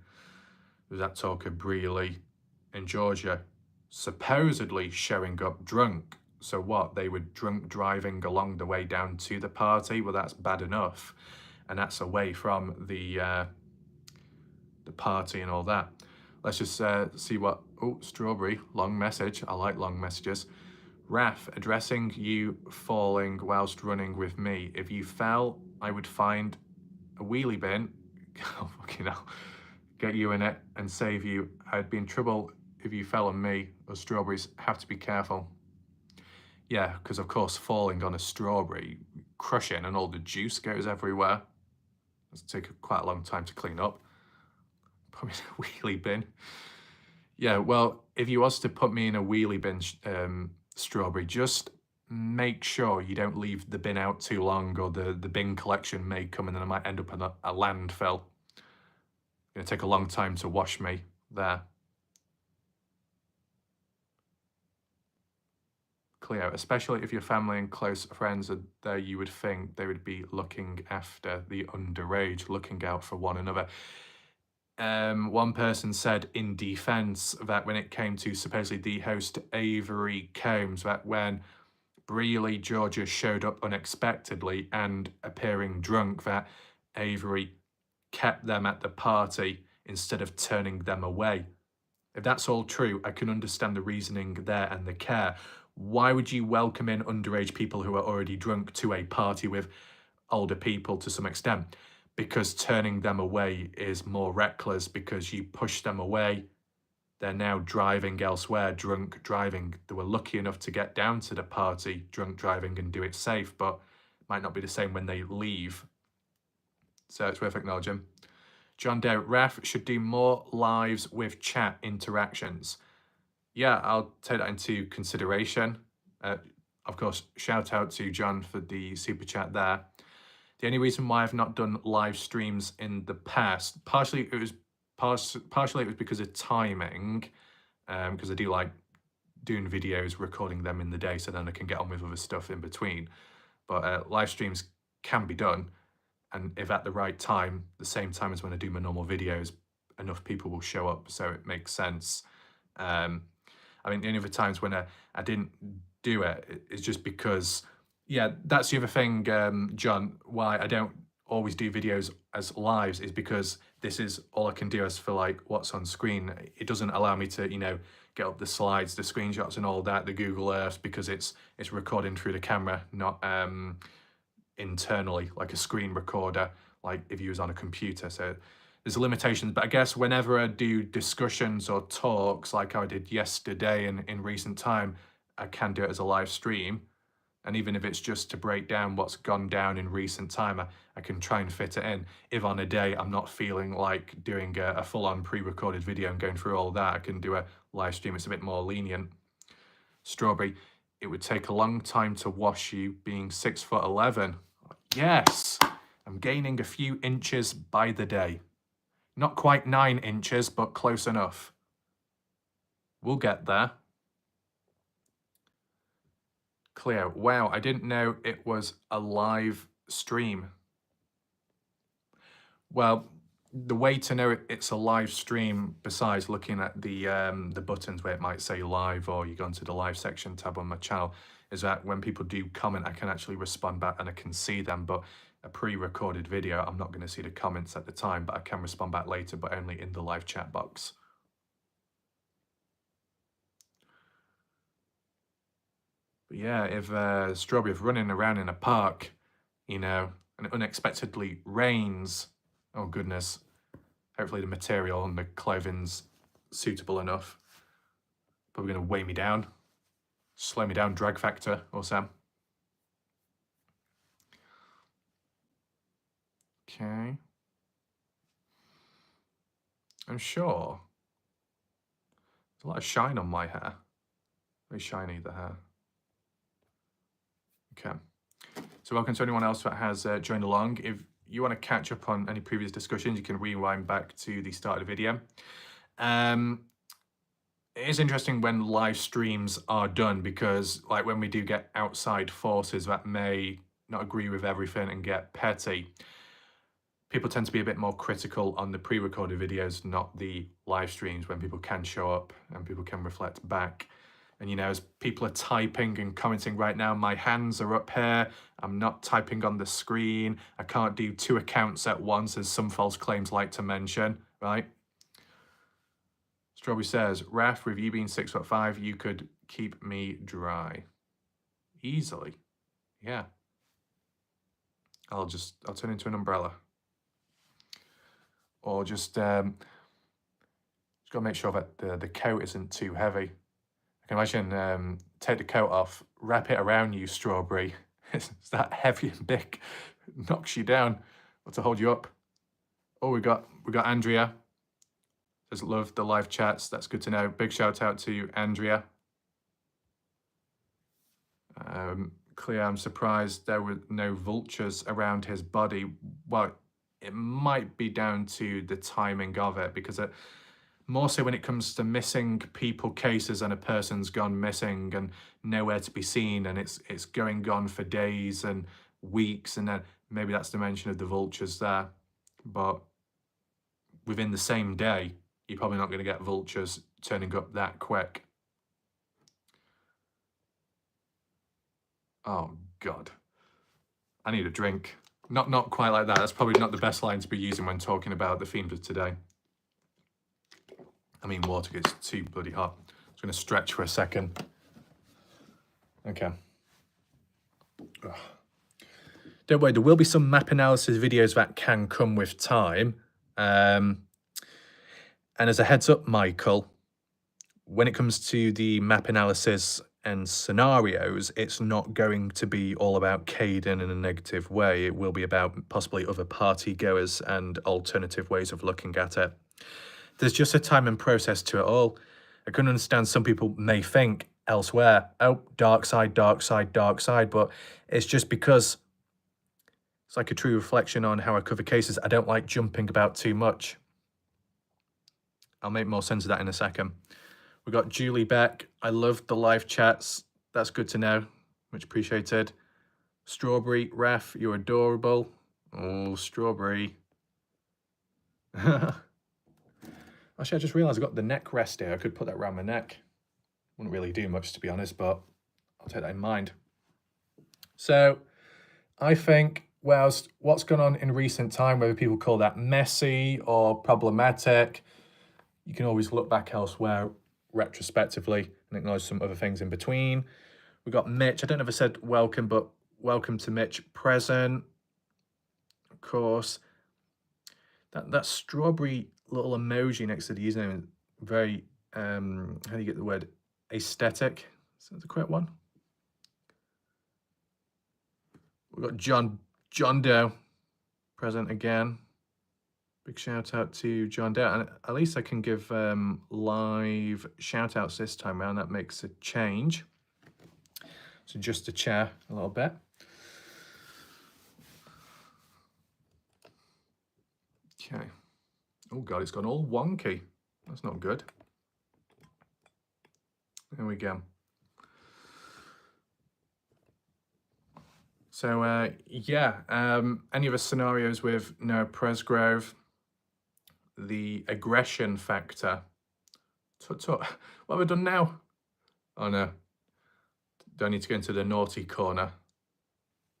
Speaker 1: there's that talk of Brealey in Georgia supposedly showing up drunk. So what? They were drunk driving along the way down to the party? Well, that's bad enough. And that's away from the party and all that. Let's just see what... Oh, Strawberry, long message. I like long messages. Raf, addressing you falling whilst running with me. If you fell, I would find a wheelie bin. Oh, fucking hell. Get you in it and save you. I'd be in trouble if you fell on me. Those strawberries have to be careful. Yeah, because of course falling on a strawberry, crushing, and all the juice goes everywhere. It's take quite a long time to clean up. Put me in a wheelie bin. Yeah, well, if you was to put me in a wheelie bin, strawberry, just make sure you don't leave the bin out too long, or the bin collection may come and then I might end up in a landfill. It's going to take a long time to wash me there. Cleo, especially if your family and close friends are there, you would think they would be looking after the underage, looking out for one another. One person said in defense that when it came to supposedly the host Avery Combs, that when Brealey, Georgia showed up unexpectedly and appearing drunk, that Avery kept them at the party instead of turning them away. If that's all true, I can understand the reasoning there and the care. Why would you welcome in underage people who are already drunk to a party with older people to some extent? Because turning them away is more reckless, because you push them away. They're now driving elsewhere, drunk driving. They were lucky enough to get down to the party, drunk driving, and do it safe, but might not be the same when they leave. So it's worth acknowledging. John Doe, Ref should do more lives with chat interactions. Yeah, I'll take that into consideration. Of course, shout out to John for the super chat there. The only reason why I've not done live streams in the past, partially it was because of timing, because I do like doing videos, recording them in the day, so then I can get on with other stuff in between. But live streams can be done, and if at the right time, the same time as when I do my normal videos, enough people will show up, so it makes sense. I mean, the only other times when I didn't do it is just because, yeah, that's the other thing, John, why I don't always do videos as lives, is because this is all I can do as for like what's on screen. It doesn't allow me to, you know, get up the slides, the screenshots and all that, the Google Earth, because it's recording through the camera, not internally like a screen recorder, like if you was on a computer. So there's limitations, but I guess whenever I do discussions or talks like I did yesterday and in recent time, I can do it as a live stream. And even if it's just to break down what's gone down in recent time, I can try and fit it in. If on a day I'm not feeling like doing a full-on pre-recorded video and going through all that, I can do a live stream. It's a bit more lenient. Strawberry, it would take a long time to wash you being 6'11". Yes, I'm gaining a few inches by the day. Not quite 9 inches, but close enough. We'll get there. Cleo, wow, I didn't know it was a live stream. Well, the way to know it's a live stream, besides looking at the buttons where it might say live, or you go into the live section tab on my channel, is that when people do comment, I can actually respond back and I can see them. But a pre-recorded video, I'm not going to see the comments at the time, but I can respond back later, but only in the live chat box. But yeah, if Strawberry is running around in a park, you know, and it unexpectedly rains, oh goodness, hopefully the material and the clothing's suitable enough. Probably going to weigh me down, slow me down, drag factor, or Sam. Okay. I'm sure. There's a lot of shine on my hair. Very shiny, the hair. Okay. So welcome to anyone else that has joined along. If you want to catch up on any previous discussions, you can rewind back to the start of the video. It is interesting when live streams are done, because like when we do get outside forces that may not agree with everything and get petty, people tend to be a bit more critical on the pre-recorded videos, not the live streams, when people can show up and people can reflect back. And you know, as people are typing and commenting right now, my hands are up here, I'm not typing on the screen, I can't do 2 accounts at once, as some false claims like to mention, right? Strawberry says, Raf, with you being 6'5", you could keep me dry. Easily. Yeah. I'll turn into an umbrella. Or just gotta make sure that the coat isn't too heavy. I can imagine take the coat off, wrap it around you, Strawberry. It's that heavy and big, knocks you down, or to hold you up. Oh, we got Andrea. Says love the live chats. That's good to know. Big shout out to Andrea. Clear, I'm surprised there were no vultures around his body. Well, it might be down to the timing of it, because more so when it comes to missing people cases and a person's gone missing and nowhere to be seen, and it's going on for days and weeks, and then maybe that's the mention of the vultures there. But within the same day, you're probably not going to get vultures turning up that quick. Oh God, I need a drink. Not quite like that. That's probably not the best line to be using when talking about the theme of today. I mean, water gets too bloody hot. I'm just going to stretch for a second. Okay. Ugh. Don't worry, there will be some map analysis videos that can come with time. And as a heads up, Michael, when it comes to the map analysis and scenarios, it's not going to be all about Caden in a negative way. It will be about possibly other party goers and alternative ways of looking at it. There's just a time and process to it all. I can understand some people may think elsewhere, oh, dark side, dark side, dark side, but it's just because it's like a true reflection on how I cover cases. I don't like jumping about too much. I'll make more sense of that in a second. We got Julie Beck. I love the live chats. That's good to know. Much appreciated. Strawberry, Raf, you're adorable. Oh, Strawberry. Actually, I just realised I've got the neck rest here. I could put that around my neck. Wouldn't really do much, to be honest, but I'll take that in mind. So I think, whilst what's gone on in recent time, whether people call that messy or problematic, you can always look back elsewhere retrospectively and acknowledge some other things in between. We got Mitch. I don't know if I said welcome, but welcome to Mitch present. Of course, that strawberry little emoji next to the username is very how do you get the word aesthetic? Is that the correct one? We've got John Doe present again. Big shout out to John Doe. And at least I can give live shout outs this time around. That makes a change. So just to chair a little bit. Okay. Oh God, it's gone all wonky. That's not good. There we go. So yeah, any other scenarios with Noah Presgrove? The aggression factor. What have I done now? Oh no. Do I need to go into the naughty corner?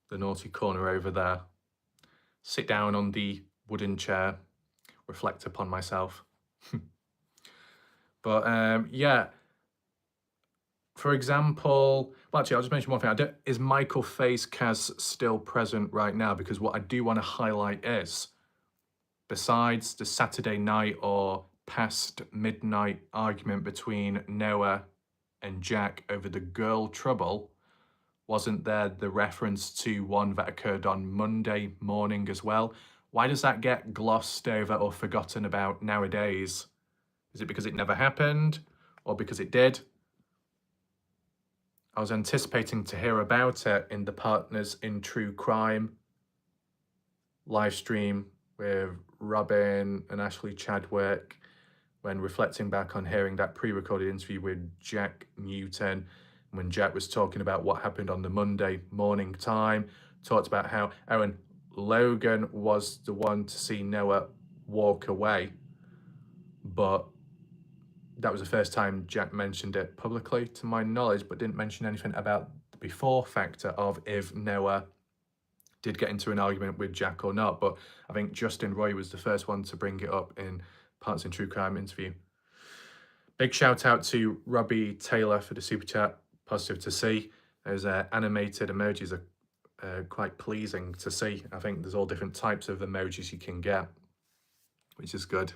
Speaker 1: The naughty corner over there. Sit down on the wooden chair. Reflect upon myself. But yeah. For example, well, actually, I'll just mention one thing. Is Michael Face Kaz still present right now? Because what I do want to highlight is, besides the Saturday night or past midnight argument between Noah and Jack over the girl trouble, wasn't there the reference to one that occurred on Monday morning as well? Why does that get glossed over or forgotten about nowadays? Is it because it never happened or because it did? I was anticipating to hear about it in the Partners in True Crime live stream with Robin and Ashley Chadwick, when reflecting back on hearing that pre-recorded interview with Jack Newton, when Jack was talking about what happened on the Monday morning time, talked about how Aaron Logan was the one to see Noah walk away, but that was the first time Jack mentioned it publicly, to my knowledge, but didn't mention anything about the before factor of if Noah did get into an argument with Jack or not. But I think Justin Roy was the first one to bring it up in Partners in True Crime interview. Big shout out to Robbie Taylor for the super chat. Positive to see. Those animated emojis are quite pleasing to see. I think there's all different types of emojis you can get, which is good.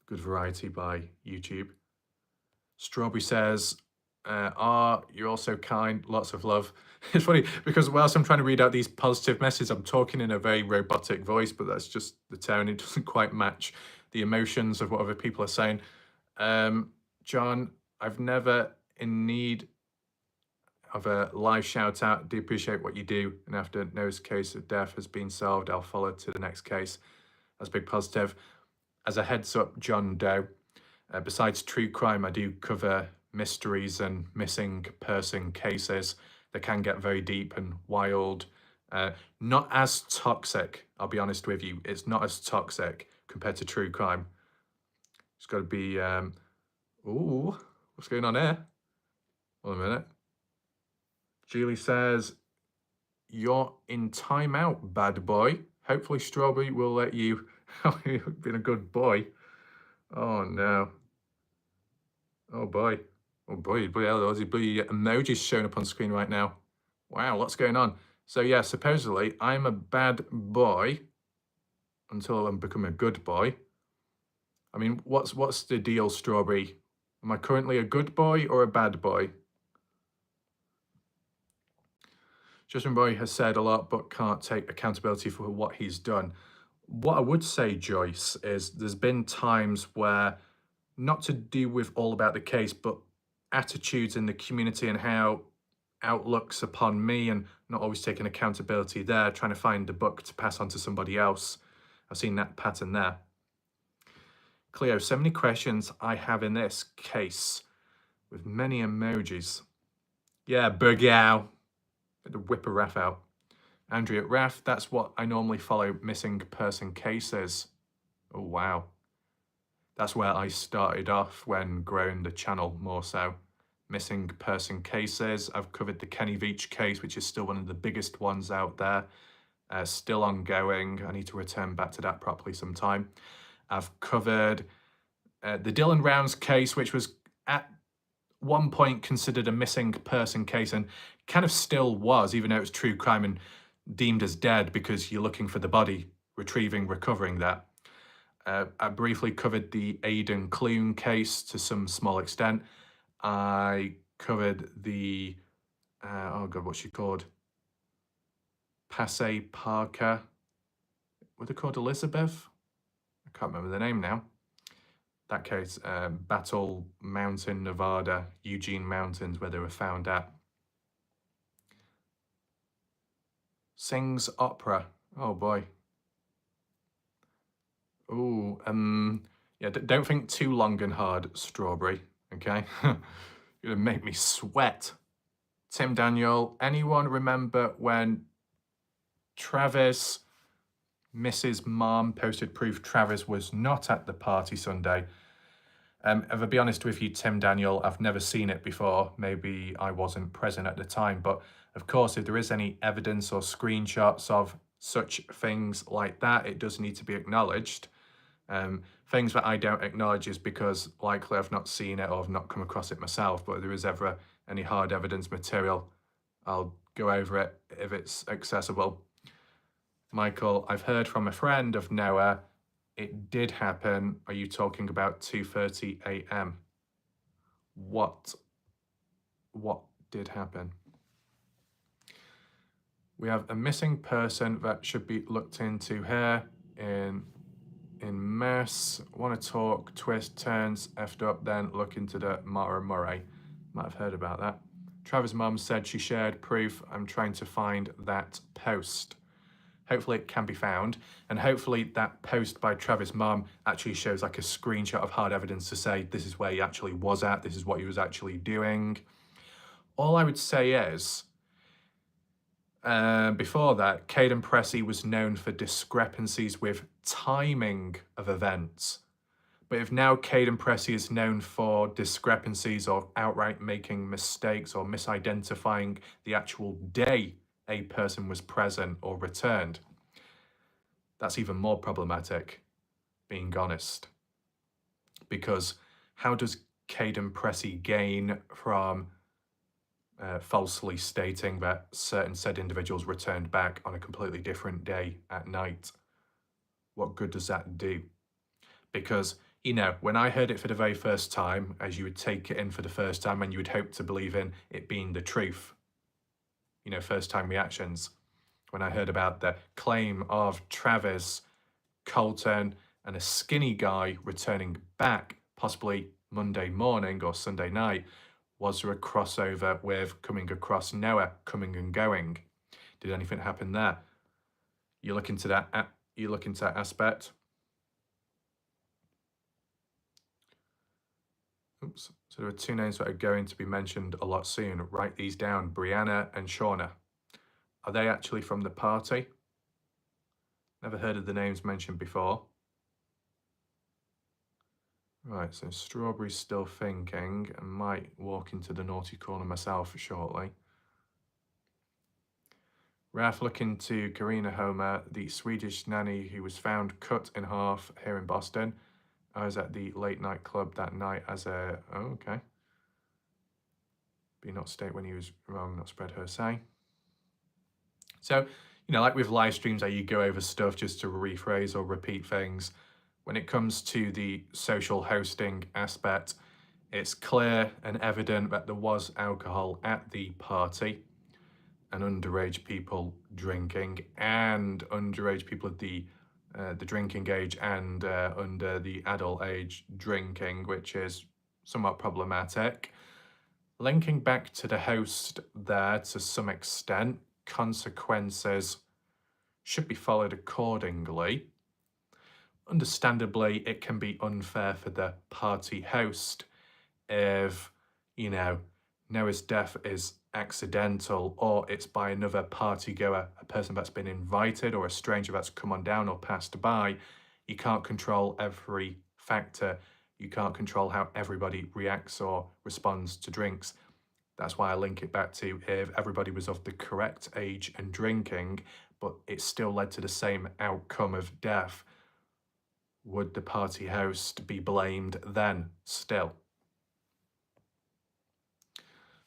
Speaker 1: Good variety by YouTube. Strawberry says, you're also kind, lots of love. It's funny because whilst I'm trying to read out these positive messages, I'm talking in a very robotic voice, but that's just the tone. It doesn't quite match the emotions of what other people are saying. John, I've never in need of a live shout out. Do appreciate what you do. And after Noah's case of death has been solved, I'll follow to the next case. That's big positive. As a heads up, John Doe, besides true crime, I do cover mysteries and missing person cases that can get very deep and wild. Not as toxic, I'll be honest with you. It's not as toxic compared to true crime. It's got to be, ooh, what's going on here? One minute. Julie says, you're in timeout, bad boy. Hopefully Strawberry will let you. You've been a good boy. Oh no. Oh boy. Oh boy, those emojis showing up on screen right now. Wow, what's going on? So yeah, supposedly I'm a bad boy until I'm become a good boy. I mean, what's the deal, Strawberry? Am I currently a good boy or a bad boy? Justin Boy has said a lot, but can't take accountability for what he's done. What I would say, Joyce, is there's been times where, not to do with all about the case, but attitudes in the community and how outlooks upon me and not always taking accountability there, trying to find a buck to pass on to somebody else. I've seen that pattern there. Cleo, so many questions I have in this case with many emojis. Yeah, Burgow. The whipper Raf out. Andrea, Raf, that's what I normally follow missing person cases. Oh, wow. That's where I started off when growing the channel more so. Missing person cases. I've covered the Kenny Veach case, which is still one of the biggest ones out there. Still ongoing. I need to return back to that properly sometime. I've covered the Dylan Rounds case, which was at one point considered a missing person case and kind of still was, even though it was true crime and deemed as dead because you're looking for the body, recovering that. I briefly covered the Aidan Clune case to some small extent. I covered the, oh God, what's she called? Passe Parker. Were they called Elizabeth? I can't remember the name now. That case, Battle Mountain, Nevada, Eugene Mountains, where they were found at. Sings opera. Oh boy. Oh, yeah, don't think too long and hard, Strawberry, okay? You're gonna make me sweat. Tim Daniel, anyone remember when Travis, Mrs. Mom posted proof Travis was not at the party Sunday? If I be honest with you, Tim Daniel, I've never seen it before. Maybe I wasn't present at the time, but of course, if there is any evidence or screenshots of such things like that, it does need to be acknowledged. Things that I don't acknowledge is because likely I've not seen it or I've not come across it myself, but if there is ever any hard evidence material, I'll go over it if it's accessible. Michael, I've heard from a friend of Noah. It did happen. Are you talking about 2:30 a.m.? What did happen? We have a missing person that should be looked into here in mess. Want to talk, twist, turns, effed up, then look into the Mara Murray. Might have heard about that. Trevor's mum said she shared proof. I'm trying to find that post. Hopefully it can be found, and hopefully that post by Trevor's mum actually shows like a screenshot of hard evidence to say this is where he actually was at, this is what he was actually doing. All I would say is, before that, Caden Pressey was known for discrepancies with timing of events. But if now Caden Pressey is known for discrepancies or outright making mistakes or misidentifying the actual day a person was present or returned, that's even more problematic, being honest. Because how does Caden Pressey gain from falsely stating that certain said individuals returned back on a completely different day at night? What good does that do? Because, you know, when I heard it for the very first time, as you would take it in for the first time and you would hope to believe in it being the truth, you know, first time reactions, when I heard about the claim of Travis, Colton, and a skinny guy returning back, possibly Monday morning or Sunday night, was there a crossover with coming across Noah, coming and going? Did anything happen there? You look into that aspect. Oops. So there are two names that are going to be mentioned a lot soon. Write these down, Brianna and Shauna. Are they actually from the party? Never heard of the names mentioned before. Right, so Strawberry's still thinking. I might walk into the naughty corner myself shortly. Raf looking to Karina Homer, the Swedish nanny who was found cut in half here in Boston. I was at the late night club that night as a... Oh, okay. Be not state when he was wrong, not spread her say. So, you know, like with live streams, how you go over stuff just to rephrase or repeat things. When it comes to the social hosting aspect, it's clear and evident that there was alcohol at the party and underage people drinking, and underage people at the drinking age and under the adult age drinking, which is somewhat problematic. Linking back to the host there to some extent, consequences should be followed accordingly. Understandably, it can be unfair for the party host if, you know, Noah's death is accidental or it's by another party goer, a person that's been invited or a stranger that's come on down or passed by. You can't control every factor. You can't control how everybody reacts or responds to drinks. That's why I link it back to if everybody was of the correct age and drinking, but it still led to the same outcome of death, would the party host be blamed then still?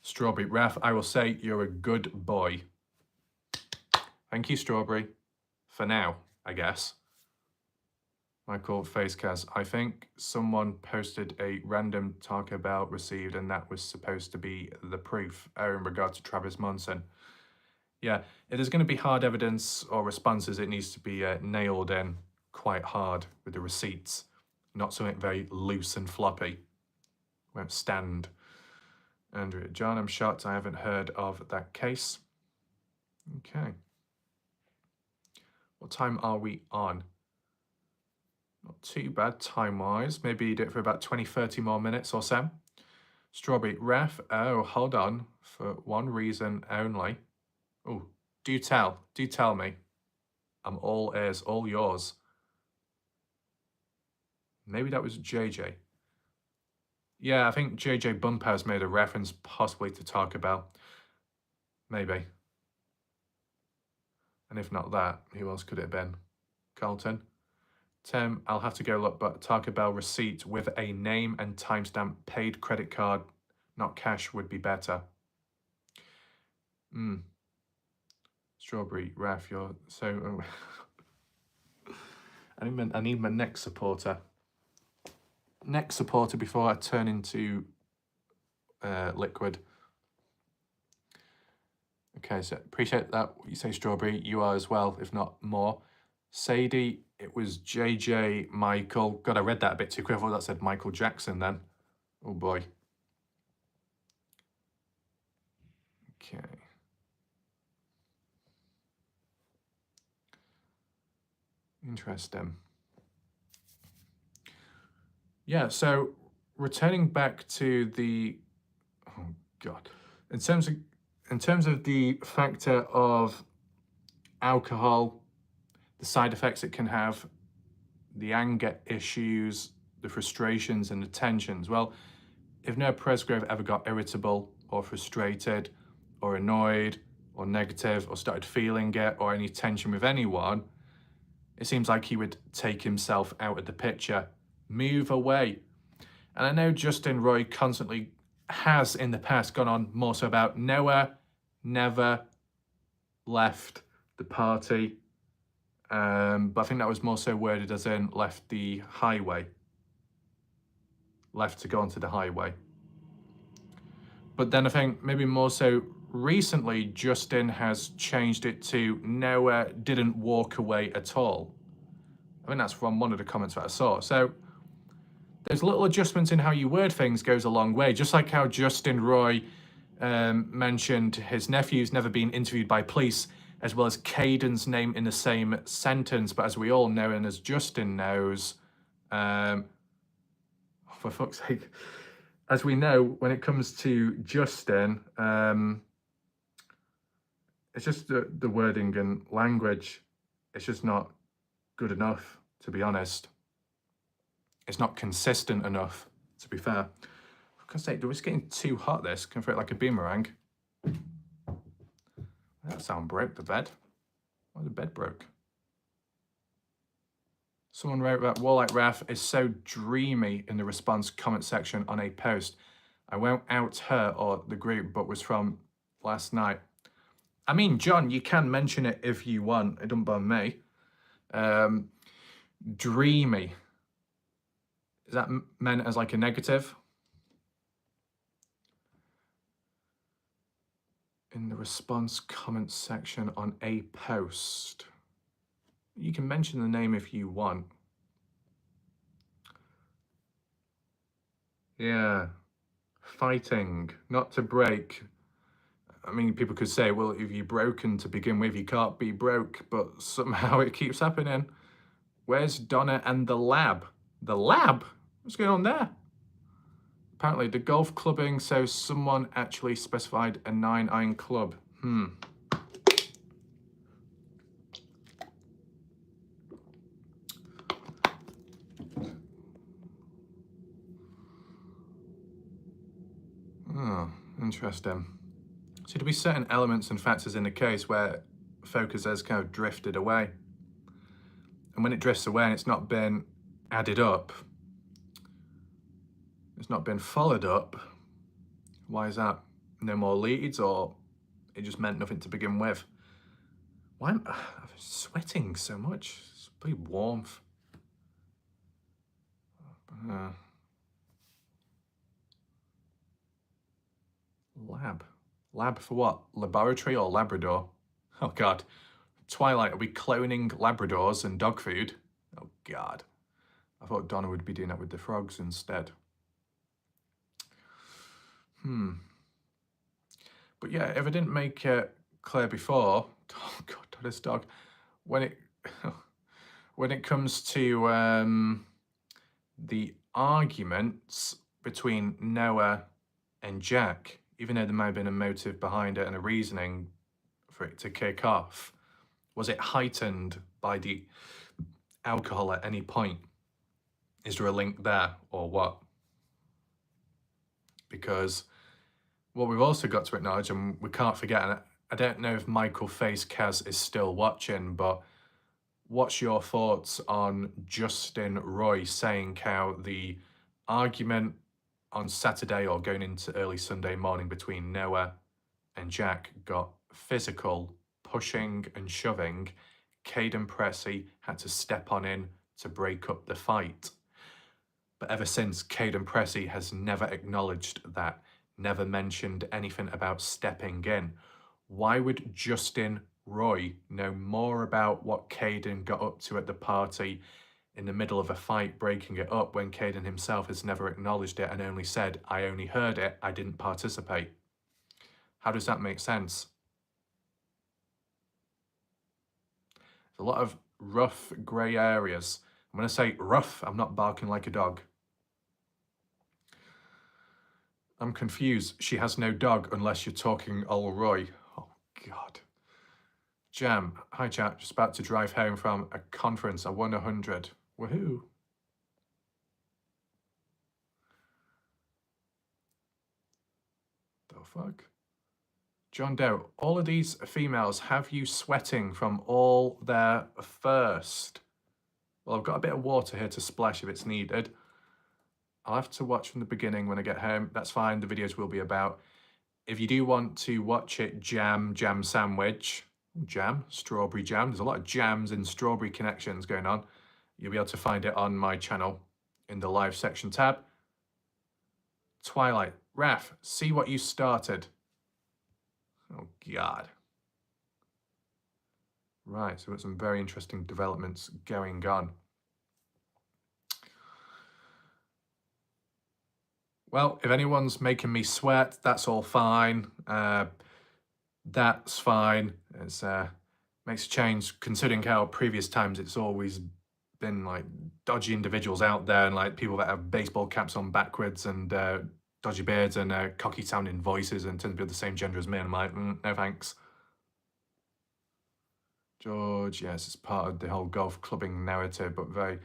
Speaker 1: Strawberry, Ref, I will say you're a good boy. Thank you, Strawberry. For now, I guess. Michael Facecast, I think someone posted a random Taco Bell received and that was supposed to be the proof in regard to Travis Monson. Yeah, if there's going to be hard evidence or responses, it needs to be nailed in quite hard with the receipts, not something very loose and floppy. Won't stand. Andrew, John, I'm shocked I haven't heard of that case. Okay. What time are we on? Not too bad time-wise. Maybe do it for about 20, 30 more minutes or so. Strawberry, Ref, oh, hold on. For one reason only. Oh, do tell me. I'm all ears, all yours. Maybe that was JJ. Yeah, I think JJ Bumpers made a reference possibly to Taco Bell. Maybe. And if not that, who else could it have been? Carlton? Tim, I'll have to go look, but Taco Bell receipt with a name and timestamp paid credit card, not cash, would be better. Strawberry, Raf, you're so... I need my neck supporter. Neck supporter before I turn into liquid. Okay, so appreciate that. You say Strawberry, you are as well, if not more. Sadie, it was JJ, Michael. God, I read that a bit too quick. I thought that said Michael Jackson then. Oh boy. Okay. Interesting. Yeah, so returning back to the, oh God, in terms of the factor of alcohol, the side effects it can have, the anger issues, the frustrations and the tensions. Well, if Noah Presgrove ever got irritable or frustrated or annoyed or negative or started feeling it or any tension with anyone, it seems like he would take himself out of the picture, move away. And I know Justin Roy constantly has in the past gone on more so about Noah never left the party. But I think that was more so worded as in left the highway. Left to go onto the highway. But then I think maybe more so recently, Justin has changed it to Noah didn't walk away at all. I think that's from one of the comments that I saw. So there's little adjustments in how you word things goes a long way. Just like how Justin Roy mentioned his nephew's never been interviewed by police, as well as Caden's name in the same sentence. But as we all know, and as Justin knows, for fuck's sake, as we know, when it comes to Justin, it's just the wording and language. It's just not good enough, to be honest. It's not consistent enough, to be fair. For God's sake, it's getting too hot, this. Can throw it like a boomerang. That sound broke, the bed. Why the bed broke? Someone wrote that Warlike Raf is so dreamy in the response comment section on a post. I won't out her or the group, but was from last night. I mean, John, you can mention it if you want. It doesn't bother me. Dreamy. Is that meant as like a negative? In the response comment section on a post. You can mention the name if you want. Yeah. Fighting, not to break. I mean, people could say, well, if you're broken to begin with, you can't be broke, but somehow it keeps happening. Where's Donna and the lab? The lab? What's going on there? Apparently, the golf clubbing, so someone actually specified a 9-iron club. Oh, interesting. So there'll be certain elements and factors in the case where focus has kind of drifted away. And when it drifts away and it's not been added up, it's not been followed up, why is that? No more leads, or it just meant nothing to begin with? Why am I sweating so much? It's pretty warmth. Lab for what? Laboratory or Labrador? Oh God. Twilight, are we cloning Labradors and dog food? Oh God. I thought Donna would be doing that with the frogs instead. But yeah, if I didn't make it clear before, oh God, Donna's dog, when it comes to the arguments between Noah and Jack, even though there might have been a motive behind it and a reasoning for it to kick off, was it heightened by the alcohol at any point? Is there a link there or what? Because what we've also got to acknowledge, and we can't forget, and I don't know if Michael Face Kaz is still watching, but what's your thoughts on Justin Roy saying how the argument on Saturday or going into early Sunday morning between Noah and Jack got physical pushing and shoving, Caden Pressey had to step on in to break up the fight. But ever since, Caden Pressey has never acknowledged that, never mentioned anything about stepping in. Why would Justin Roy know more about what Caden got up to at the party in the middle of a fight, breaking it up, when Caden himself has never acknowledged it and only said, I only heard it, I didn't participate? How does that make sense? There's a lot of rough grey areas. I'm going to say rough, I'm not barking like a dog. I'm confused. She has no dog unless you're talking Ol Roy. Oh, God. Jam, hi chat, just about to drive home from a conference. I won 100. Woohoo. The fuck? John Doe, all of these females have you sweating from all their first. Well, I've got a bit of water here to splash if it's needed. I'll have to watch from the beginning when I get home. That's fine, the videos will be about. If you do want to watch it, jam sandwich, jam, strawberry jam. There's a lot of jams and strawberry connections going on. You'll be able to find it on my channel in the live section tab. Twilight, Raf, see what you started. Oh, God. Right, so we've got some very interesting developments going on. Well, if anyone's making me sweat, that's all fine. That's fine. It's makes a change, considering how previous times it's always been like dodgy individuals out there, and like people that have baseball caps on backwards and dodgy beards and cocky sounding voices and tend to be the same gender as me. And I'm like, no thanks. George, yes, it's part of the whole golf clubbing narrative, but very...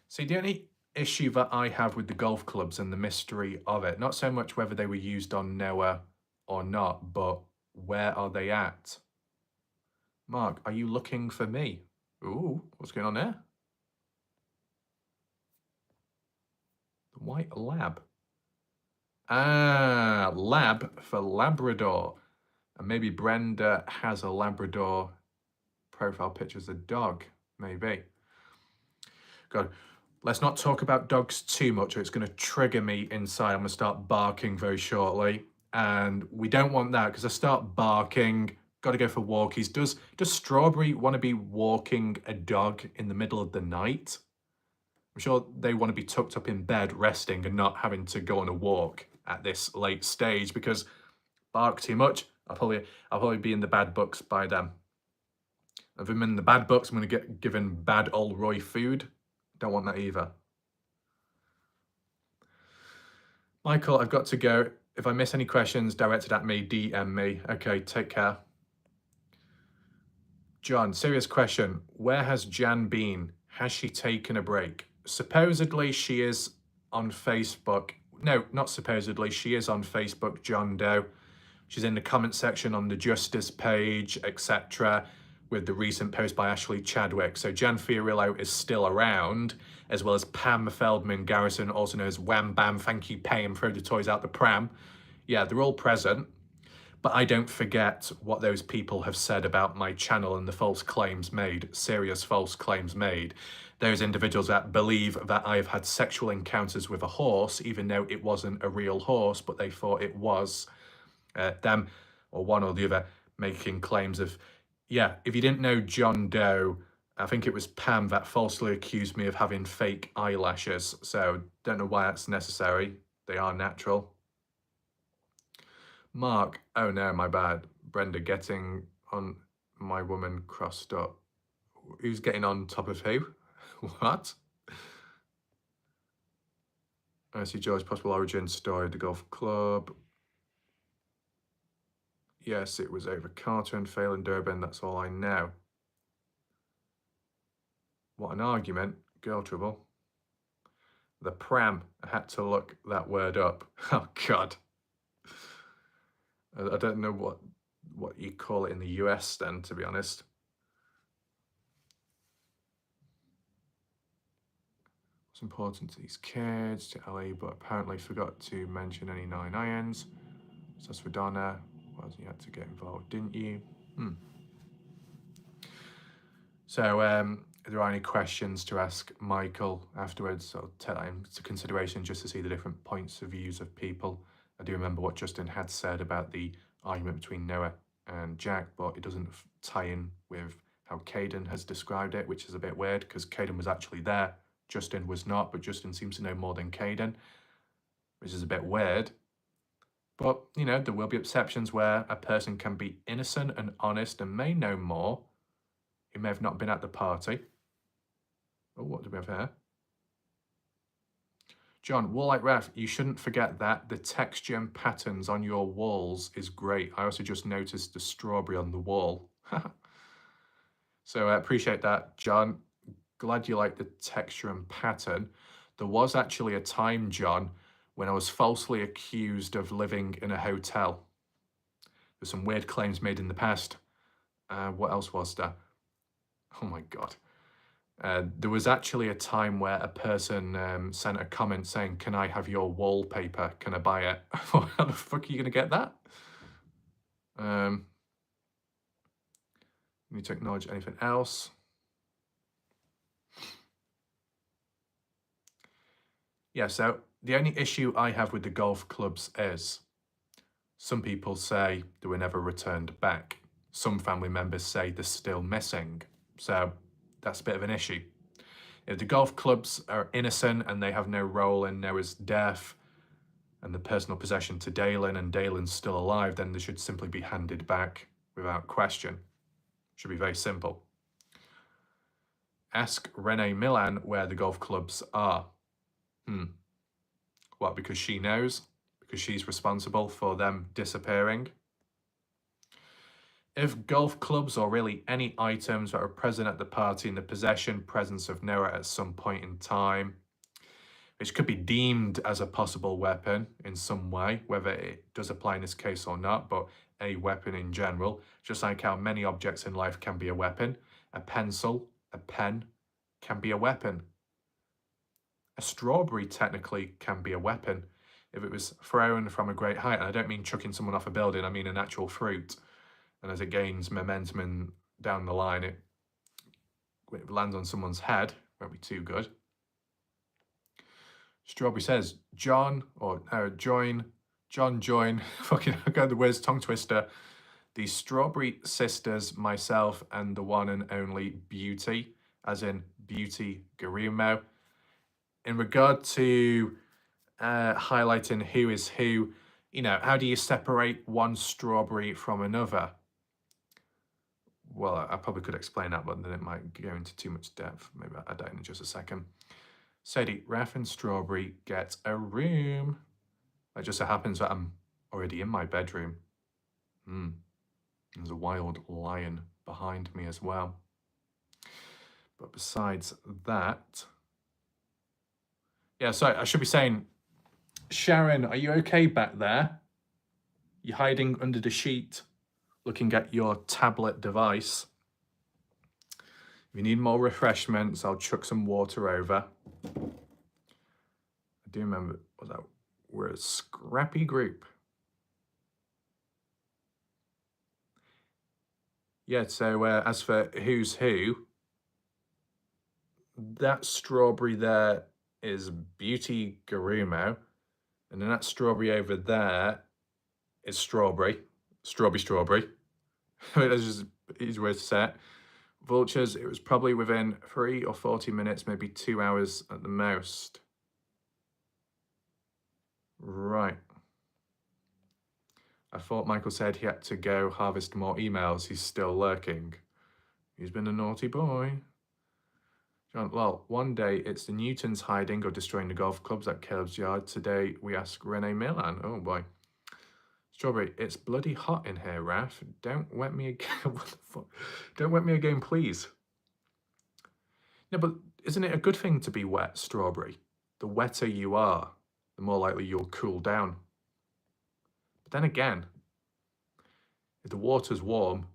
Speaker 1: See, the only issue that I have with the golf clubs and the mystery of it, not so much whether they were used on Noah or not, but where are they at? Mark, are you looking for me? Ooh, what's going on there? The white lab. Ah, lab for Labrador. And maybe Brenda has a Labrador profile picture as a dog, maybe. God, let's not talk about dogs too much or it's going to trigger me inside. I'm going to start barking very shortly. And we don't want that, because I start barking, got to go for walkies. Does Strawberry want to be walking a dog in the middle of the night? I'm sure they want to be tucked up in bed resting and not having to go on a walk at this late stage, because bark too much, I'll probably be in the bad books by then. If I'm in the bad books, I'm going to get given bad old Roy food. Don't want that either. Michael, I've got to go. If I miss any questions directed at me, DM me. Okay, take care. John, serious question. Where has Jan been? Has she taken a break? Supposedly she is on Facebook. No, not supposedly. She is on Facebook, John Doe. She's in the comment section on the Justice page, etc., with the recent post by Ashley Chadwick. So Jan Fiorillo is still around, as well as Pam Feldman Garrison, also known as Wham Bam, Thank You, Pay, and Throw the Toys Out the Pram. Yeah, they're all present. But I don't forget what those people have said about my channel and the false claims made, serious false claims made. Those individuals that believe that I've had sexual encounters with a horse, even though it wasn't a real horse, but they thought it was. Them, or one or the other, making claims of, yeah, if you didn't know John Doe, I think it was Pam that falsely accused me of having fake eyelashes. So don't know why that's necessary. They are natural. Mark, oh no, my bad. Brenda, getting on my woman crossed up. Who's getting on top of who? What? I see George, possible origin story of the golf club. Yes, it was over Carter and Phelan Durbin, that's all I know. What an argument. Girl trouble. The pram. I had to look that word up. Oh, God. I don't know what you call it in the US then, to be honest. What's important to these kids, to LA, but apparently forgot to mention any 9 irons. So that's for Donna. was you had to get involved, didn't you? So if there are any questions to ask Michael afterwards, I'll take that into consideration just to see the different points of views of people. I do remember what Justin had said about the argument between Noah and Jack, but it doesn't tie in with how Caden has described it, which is a bit weird because Caden was actually there. Justin was not, but Justin seems to know more than Caden, which is a bit weird. But, you know, there will be exceptions where a person can be innocent and honest and may know more, who may have not been at the party. Oh, what do we have here? John, Warlike Ref, you shouldn't forget that the texture and patterns on your walls is great. I also just noticed the strawberry on the wall. So I appreciate that, John. Glad you like the texture and pattern. There was actually a time, John, when I was falsely accused of living in a hotel. There's some weird claims made in the past. What else was there? Oh my God. There was actually a time where a person sent a comment saying, "Can I have your wallpaper? Can I buy it?" How the fuck are you going to get that? Need to acknowledge anything else? Yeah, so the only issue I have with the golf clubs is some people say they were never returned back. Some family members say they're still missing. So that's a bit of an issue. If the golf clubs are innocent and they have no role in Noah's death and the personal possession to Dalen and Dalen's still alive, then they should simply be handed back without question. Should be very simple. Ask Renee Milan where the golf clubs are. What, because she knows? Because she's responsible for them disappearing? If golf clubs or really any items that are present at the party in the presence of Noah at some point in time, which could be deemed as a possible weapon in some way, whether it does apply in this case or not, but a weapon in general, just like how many objects in life can be a weapon. A pencil, a pen can be a weapon. A strawberry technically can be a weapon if it was thrown from a great height. And I don't mean chucking someone off a building, I mean an actual fruit. And as it gains momentum and down the line, it lands on someone's head, won't be too good. Strawberry says, John, fucking, I got the words tongue twister. The Strawberry Sisters, myself, and the one and only Beauty, as in Beauty Garumo. In regard to highlighting who is who, you know, how do you separate one strawberry from another? Well, I probably could explain that, but then it might go into too much depth. Maybe I'll add that in just a second. Sadie, Raph and Strawberry get a room. It just so happens that I'm already in my bedroom. There's a wild lion behind me as well. But besides that... Yeah, sorry, I should be saying, Sharon, are you okay back there? You're hiding under the sheet, looking at your tablet device. If you need more refreshments, I'll chuck some water over. I do remember that we're a scrappy group. Yeah, so as for who's who, that strawberry there is Beauty Garumo, and then that strawberry over there is Strawberry. Strawberry. That's just an easy way to say it. Vultures, it was probably within 3 or 40 minutes, maybe 2 hours at the most. Right. I thought Michael said he had to go harvest more emails. He's still lurking. He's been a naughty boy. John, well, one day it's the Newtons hiding or destroying the golf clubs at Caleb's yard. Today we ask Renee Milan. Oh boy. Strawberry, it's bloody hot in here, Raph. Don't wet me again. What the fuck? Don't wet me again, please. No, but isn't it a good thing to be wet, Strawberry? The wetter you are, the more likely you'll cool down. But then again, if the water's warm,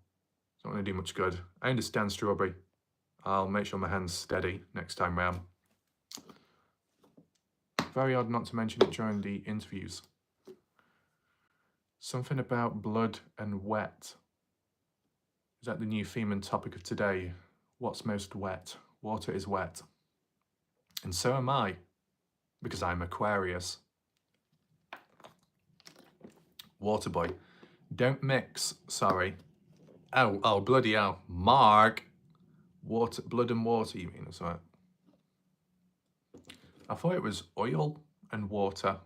Speaker 1: it's not going to do much good. I understand, Strawberry. I'll make sure my hand's steady next time round. Very odd not to mention it during the interviews. Something about blood and wet. Is that the new theme and topic of today? What's most wet? Water is wet. And so am I, because I'm Aquarius. Water boy. Don't mix, sorry. Oh, bloody hell. Mark. Water, blood and water, you mean, or something? I thought it was oil and water.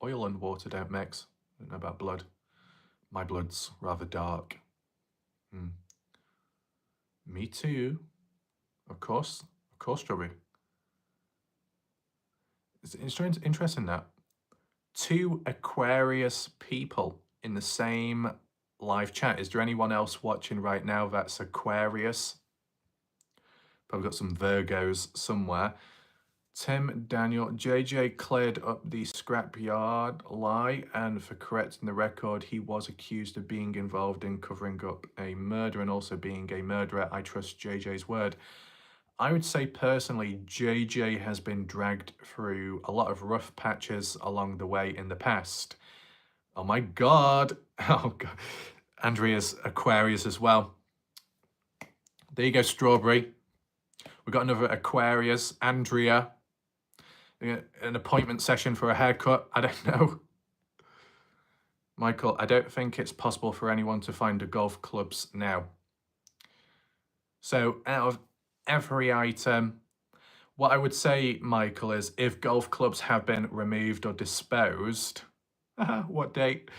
Speaker 1: Oil and water don't mix. I don't know about blood. My blood's rather dark. Me too. Of course, Strawberry. It's interesting that two Aquarius people in the same live chat. Is there anyone else watching right now that's Aquarius? Probably got some Virgos somewhere. Tim, Daniel, JJ cleared up the scrapyard lie, and for correcting the record, he was accused of being involved in covering up a murder and also being a murderer. I trust JJ's word. I would say personally, JJ has been dragged through a lot of rough patches along the way in the past. Oh my God. Oh God. Andrea's Aquarius as well. There you go, Strawberry. We've got another Aquarius, Andrea. An appointment session for a haircut. I don't know. Michael, I don't think it's possible for anyone to find the golf clubs now. So out of every item, what I would say, Michael, is if golf clubs have been removed or disposed, what date?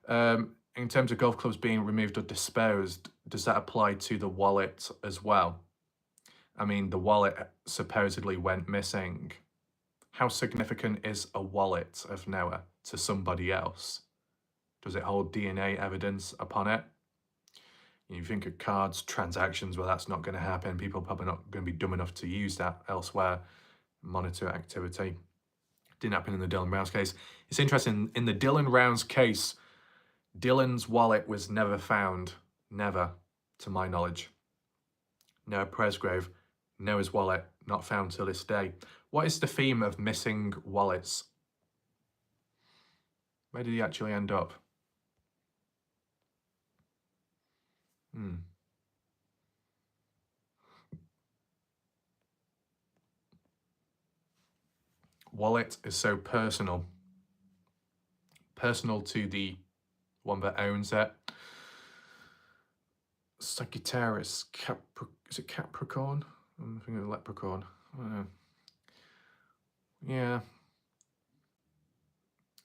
Speaker 1: In terms of golf clubs being removed or disposed, does that apply to the wallet as well? I mean, the wallet supposedly went missing. How significant is a wallet of Noah to somebody else? Does it hold DNA evidence upon it? You think of cards, transactions, well, that's not going to happen. People are probably not going to be dumb enough to use that elsewhere. Monitor activity. Didn't happen in the Dylan Rounds case. It's interesting, in the Dylan Rounds case, Dylan's wallet was never found. Never, to my knowledge. Noah Presgrove, Noah's wallet, not found till this day. What is the theme of missing wallets? Where did he actually end up? Wallet is so personal. Personal to the one that owns it. Sagittarius, is it Capricorn? I'm thinking of Leprechaun. I don't know. Yeah.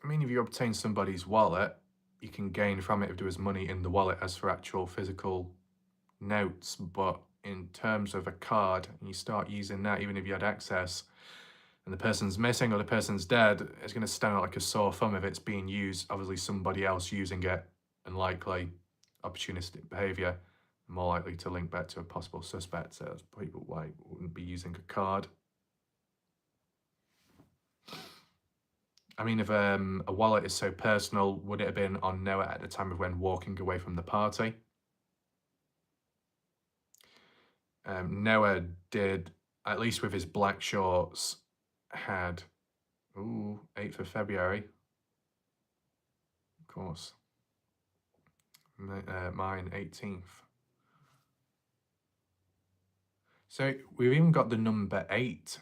Speaker 1: I mean, if you obtain somebody's wallet, you can gain from it if there was money in the wallet as for actual physical notes. But in terms of a card, and you start using that, even if you had access, and the person's missing or the person's dead, it's going to stand out like a sore thumb if it's being used. Obviously, somebody else using it, and likely opportunistic behavior, more likely to link back to a possible suspect. So people wouldn't be using a card. I mean, if a wallet is so personal, would it have been on Noah at the time of when walking away from the party? Noah did, at least with his black shorts, had, 8th of February. Of course. Mine, 18th. So we've even got the number 8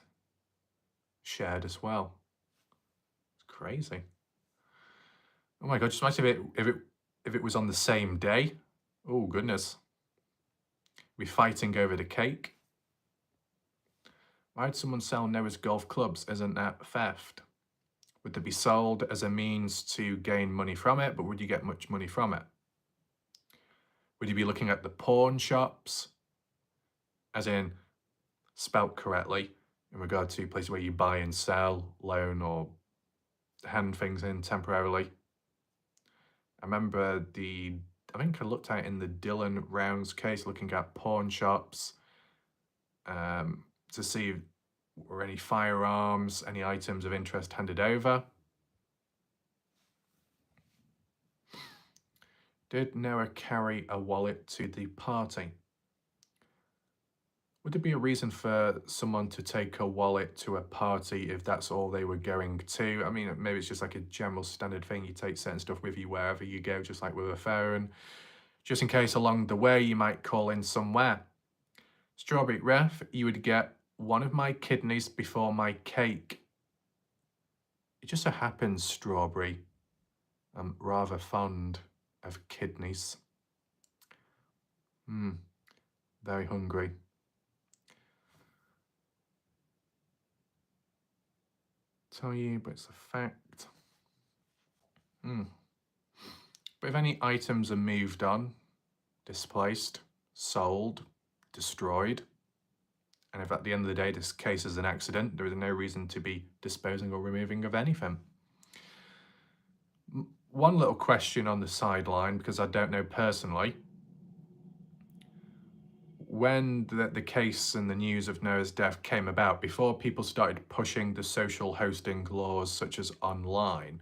Speaker 1: shared as well. It's crazy. Oh my God, just imagine if it was on the same day. Oh goodness. We're fighting over the cake. Why would someone sell Noah's golf clubs? Isn't that theft? Would they be sold as a means to gain money from it, but would you get much money from it? Would you be looking at the pawn shops, as in spelt correctly, in regard to places where you buy and sell, loan, or hand things in temporarily? I remember I think I looked at it in the Dylan Rounds case, looking at pawn shops to see if were any firearms, any items of interest handed over. Did Noah carry a wallet to the party? Would there be a reason for someone to take a wallet to a party if that's all they were going to? I mean, maybe it's just like a general standard thing. You take certain stuff with you wherever you go, just like with a phone, just in case along the way you might call in somewhere. Strawberry ref, you would get one of my kidneys before my cake. It just so happens, Strawberry, I'm rather fond of kidneys. Very hungry. Tell you, but it's a fact. But if any items are moved on, displaced, sold, destroyed, and if at the end of the day this case is an accident, there is no reason to be disposing or removing of anything. One little question on the sideline, because I don't know personally. When the case and the news of Noah's death came about, before people started pushing the social hosting laws such as online,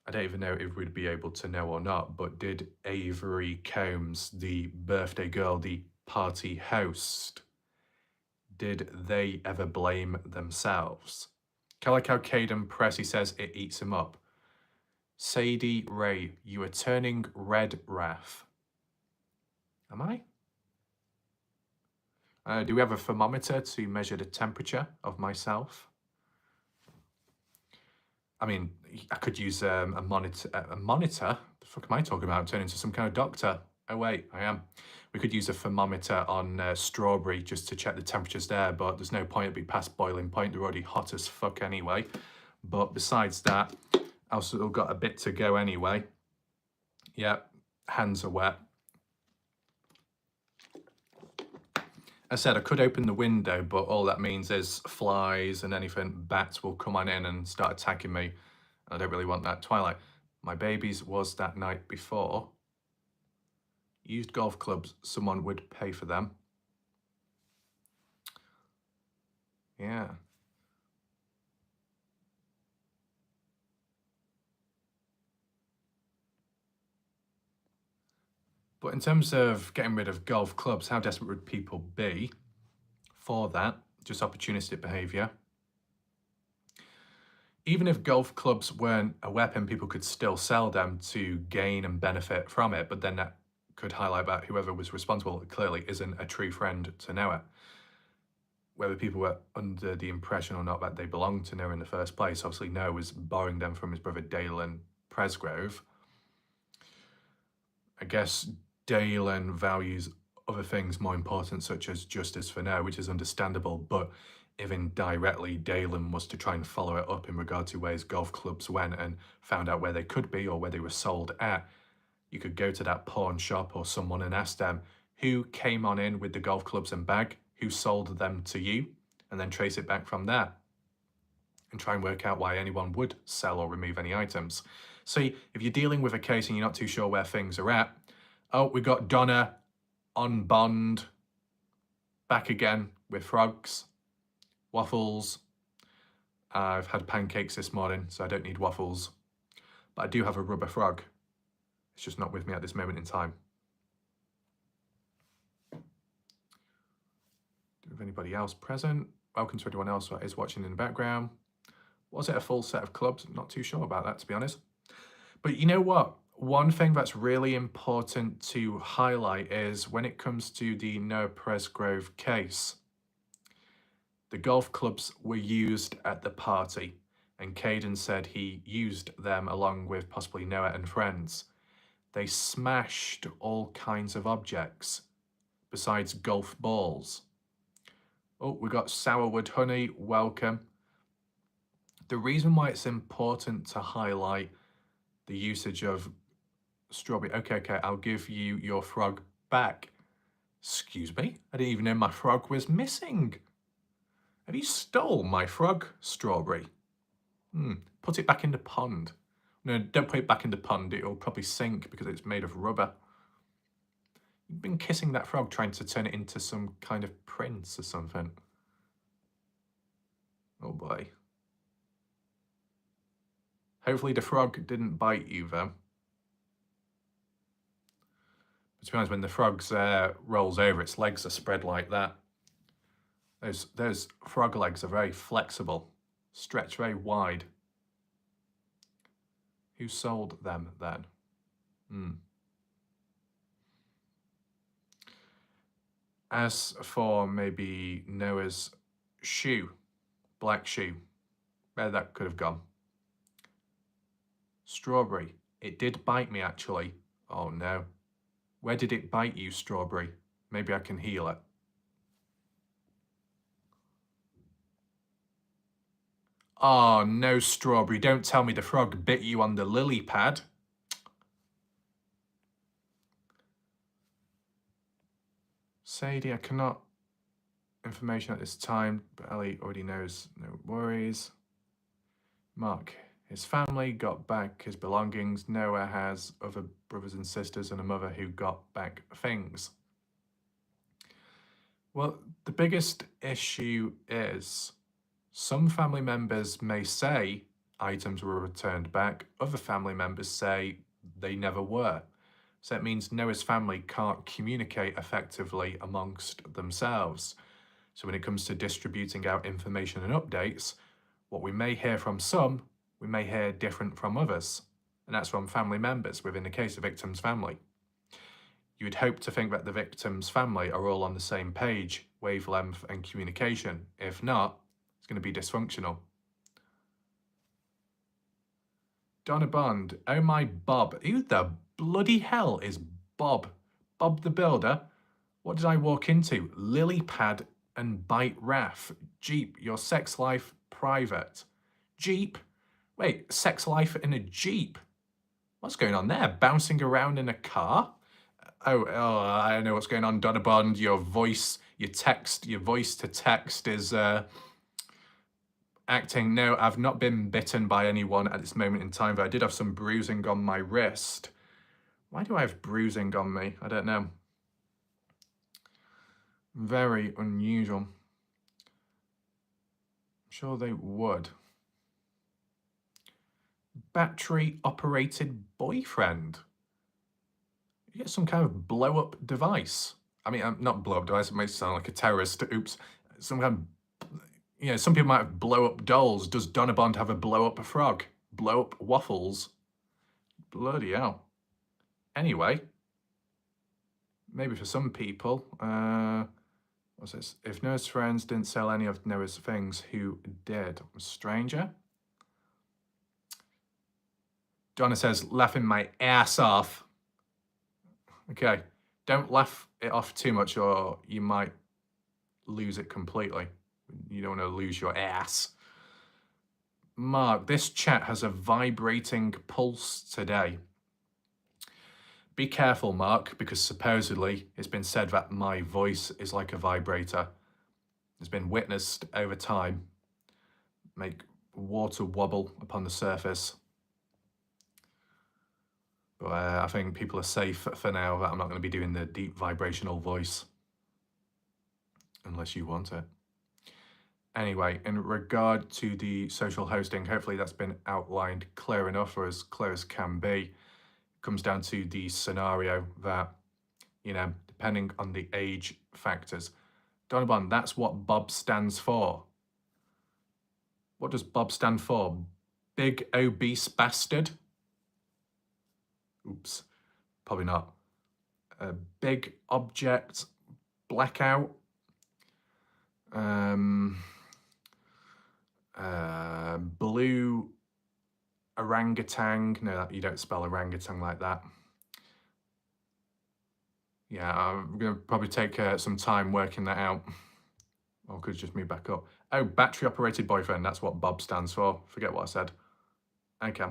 Speaker 1: I don't even know if we'd be able to know or not, but did Avery Combs, the birthday girl, the party host, did they ever blame themselves? Calico Caden Pressy says it eats him up. Sadie Ray, you are turning red, Raf. Am I? Do we have a thermometer to measure the temperature of myself? I mean, I could use a monitor. A monitor? The fuck am I talking about? Turn into some kind of doctor. Oh wait, I am. We could use a thermometer on Strawberry just to check the temperatures there, but there's no point. It'd be past boiling point. They're already hot as fuck anyway. But besides that, I've still got a bit to go anyway. Yeah, hands are wet. I said I could open the window, but all that means is flies and anything, bats will come on in and start attacking me. I don't really want that. Twilight, my baby's was that night before. Used golf clubs, someone would pay for them. Yeah. But in terms of getting rid of golf clubs, how desperate would people be for that? Just opportunistic behavior. Even if golf clubs weren't a weapon, people could still sell them to gain and benefit from it, but then that could highlight that whoever was responsible clearly isn't a true friend to Noah. Whether people were under the impression or not that they belonged to Noah in the first place, obviously Noah was borrowing them from his brother Dalen Presgrove. I guess Dalen values other things more important, such as justice for Noah, which is understandable, but if indirectly Dalen was to try and follow it up in regard to where his golf clubs went and found out where they could be or where they were sold at, you could go to that pawn shop or someone and ask them who came on in with the golf clubs and bag, who sold them to you, and then trace it back from there and try and work out why anyone would sell or remove any items. See, if you're dealing with a case and you're not too sure where things are at, oh, we got Donna on bond, back again with frogs, waffles. I've had pancakes this morning, so I don't need waffles. But I do have a rubber frog. It's just not with me at this moment in time. Do we have anybody else present? Welcome to everyone else that is watching in the background. Was it a full set of clubs? Not too sure about that, to be honest. But you know what? One thing that's really important to highlight is when it comes to the Noah Presgrove case, the golf clubs were used at the party, and Caden said he used them along with possibly Noah and friends. They smashed all kinds of objects besides golf balls. Oh, we got Sourwood Honey, welcome. The reason why it's important to highlight the usage of strawberry. Okay, I'll give you your frog back. Excuse me? I didn't even know my frog was missing. Have you stole my frog, Strawberry? Put it back in the pond. No, don't put it back in the pond. It'll probably sink because it's made of rubber. You've been kissing that frog trying to turn it into some kind of prince or something. Oh boy. Hopefully the frog didn't bite you though. To be honest, when the frog rolls over, its legs are spread like that. Those frog legs are very flexible, stretch very wide. Who sold them then? As for maybe Noah's shoe, black shoe, where that could have gone. Strawberry. It did bite me, actually. Oh no. Where did it bite you, Strawberry? Maybe I can heal it. Oh no, Strawberry. Don't tell me the frog bit you on the lily pad. Sadie, I cannot information at this time, but Ellie already knows. No worries. Mark, his family got back his belongings. Noah has other brothers and sisters and a mother who got back things. Well, the biggest issue is some family members may say items were returned back. Other family members say they never were. So it means Noah's family can't communicate effectively amongst themselves. So when it comes to distributing out information and updates, what we may hear from some, we may hear different from others. And that's from family members within the case of victim's family. You would hope to think that the victim's family are all on the same page, wavelength and communication. If not, it's going to be dysfunctional. Donna Bond, oh my Bob. Who the bloody hell is Bob? Bob the Builder? What did I walk into? Lily pad and bite Raff. Jeep, your sex life private. Jeep? Wait, sex life in a Jeep? What's going on there? Bouncing around in a car? Oh, I know what's going on, Donna Bond. Your voice, your voice to text is acting. No, I've not been bitten by anyone at this moment in time, but I did have some bruising on my wrist. Why do I have bruising on me? I don't know. Very unusual. I'm sure they would. Battery-operated boyfriend. You get some kind of blow-up device. I mean, not blow-up device, it makes it sound like a terrorist. Oops. Some kind of, some people might have blow-up dolls. Does Donna Bond have a blow-up frog? Blow-up waffles? Bloody hell. Anyway, maybe for some people, what's this? If Noah's friends didn't sell any of Noah's things, who did? A stranger? Donna says, laughing my ass off. Okay, don't laugh it off too much or you might lose it completely. You don't want to lose your ass. Mark, this chat has a vibrating pulse today. Be careful, Mark, because supposedly it's been said that my voice is like a vibrator. It's been witnessed over time. Make water wobble upon the surface. But I think people are safe for now that I'm not going to be doing the deep vibrational voice. Unless you want it. Anyway, in regard to the social hosting, hopefully that's been outlined clear enough or as clear as can be. It comes down to the scenario that, depending on the age factors. Donna Bond, that's what Bob stands for. What does Bob stand for? Big obese bastard? Oops, probably not. Big object, blackout. Blue orangutan. No, you don't spell orangutan like that. Yeah, I'm going to probably take some time working that out. Or could just move back up. Oh, battery operated boyfriend. That's what Bob stands for. Forget what I said. Okay.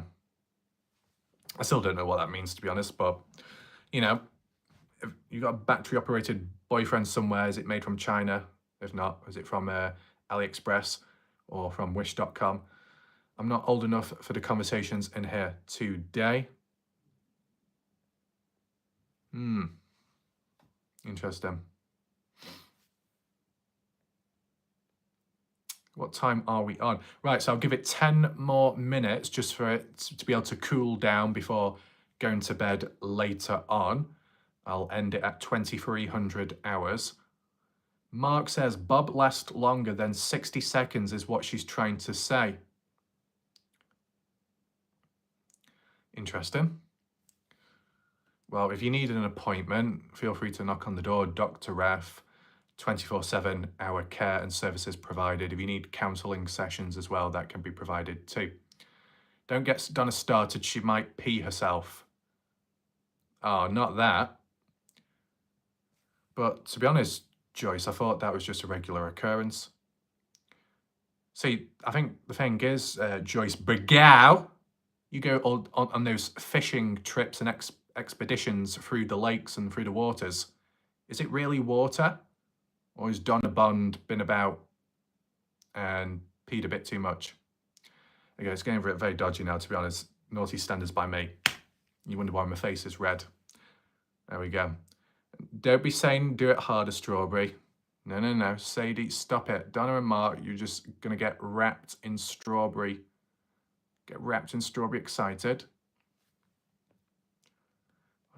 Speaker 1: I still don't know what that means, to be honest, but, if you've got a battery-operated boyfriend somewhere, is it made from China? If not, is it from AliExpress or from Wish.com? I'm not old enough for the conversations in here today. Interesting. What time are we on? Right, so I'll give it 10 more minutes just for it to be able to cool down before going to bed later on. I'll end it at 2,300 hours. Mark says, Bob lasts longer than 60 seconds is what she's trying to say. Interesting. Well, if you need an appointment, feel free to knock on the door. Dr. Ref, 24/7 hour care and services provided. If you need counselling sessions as well, that can be provided too. Don't get Donna started, she might pee herself. Oh, not that. But to be honest, Joyce, I thought that was just a regular occurrence. See, I think the thing is, Joyce Bergow, you go on those fishing trips and expeditions through the lakes and through the waters. Is it really water? Or has Donna Bond been about and peed a bit too much? Okay, it's getting very dodgy now, to be honest. Naughty standards by me. You wonder why my face is red. There we go. Don't be saying do it harder, Strawberry. No. Sadie, stop it. Donna and Mark, you're just going to get wrapped in strawberry. Get wrapped in strawberry excited.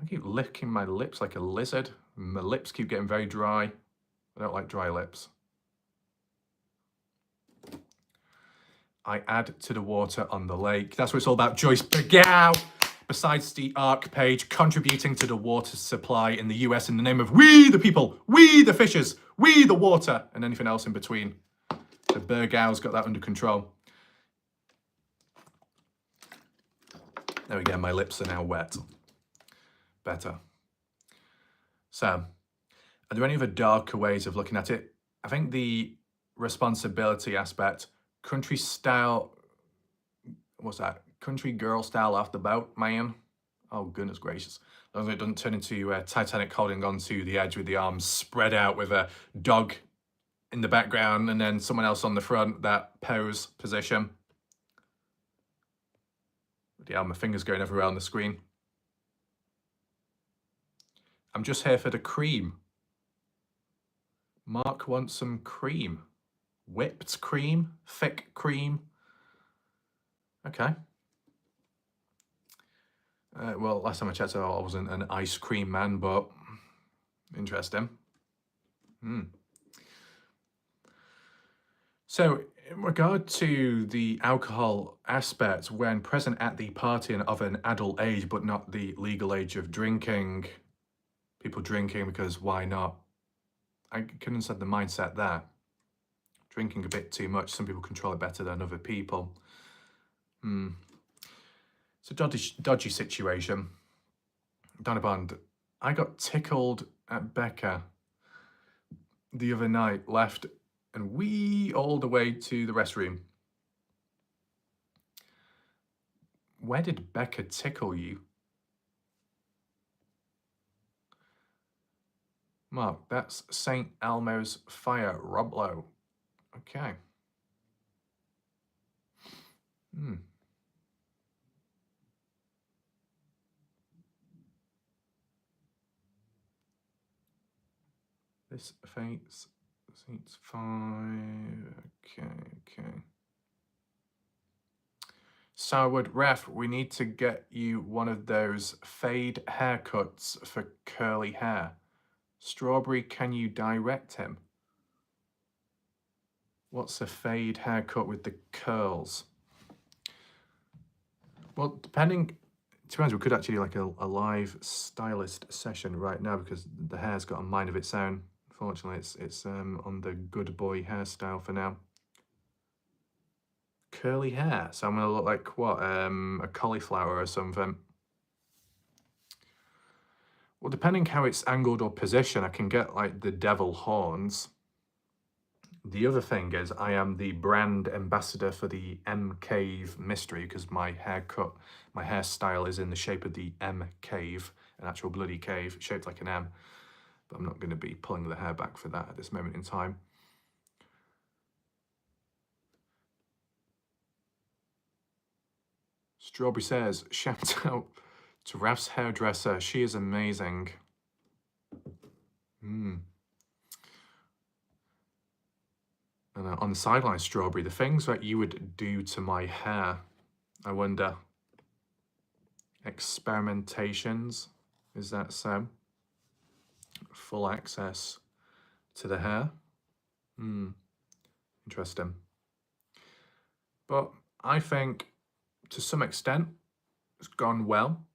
Speaker 1: I keep licking my lips like a lizard. My lips keep getting very dry. I don't like dry lips. I add to the water on the lake. That's what it's all about, Joyce Bergow. Besides the ARC page, contributing to the water supply in the US in the name of we the people, we the fishers, we the water, and anything else in between. The Bergow's got that under control. There we go, my lips are now wet. Better. So, are there any other darker ways of looking at it? I think the responsibility aspect, country style, what's that? Country girl style off the boat, man. Oh, goodness gracious. As long as it doesn't turn into Titanic holding onto the edge with the arms spread out with a dog in the background and then someone else on the front, that pose position. Yeah, my fingers going everywhere on the screen. I'm just here for the cream. Mark wants some cream. Whipped cream? Thick cream? Okay. Well, last time I checked, I wasn't an ice cream man, but interesting. So, in regard to the alcohol aspect, when present at the party and of an adult age, but not the legal age of drinking, people drinking because why not? I can understand the mindset there. Drinking a bit too much, some people control it better than other people. It's a dodgy situation. Donna Bond, I got tickled at Becca the other night, left and wee all the way to the restroom. Where did Becca tickle you? Mark, that's St. Elmo's Fire, Roblo. Okay. This fates seats 5. Okay. Sourwood Ref, we need to get you one of those fade haircuts for curly hair. Strawberry, can you direct him? What's a fade haircut with the curls? Well, depending, to be honest, we could actually do like a live stylist session right now because the hair's got a mind of its own. Unfortunately, it's on the good boy hairstyle for now. Curly hair, so I'm gonna look like what, a cauliflower or something. Well, depending how it's angled or positioned, I can get like the devil horns. The other thing is I am the brand ambassador for the M Cave mystery because my haircut, my hairstyle is in the shape of the M Cave, an actual bloody cave shaped like an M. But I'm not going to be pulling the hair back for that at this moment in time. Strawberry says, shout out to Raf's hairdresser. She is amazing. And on the sideline, Strawberry, the things that you would do to my hair, I wonder. Experimentations, is that so? full access to the hair. Interesting. But I think to some extent it's gone well.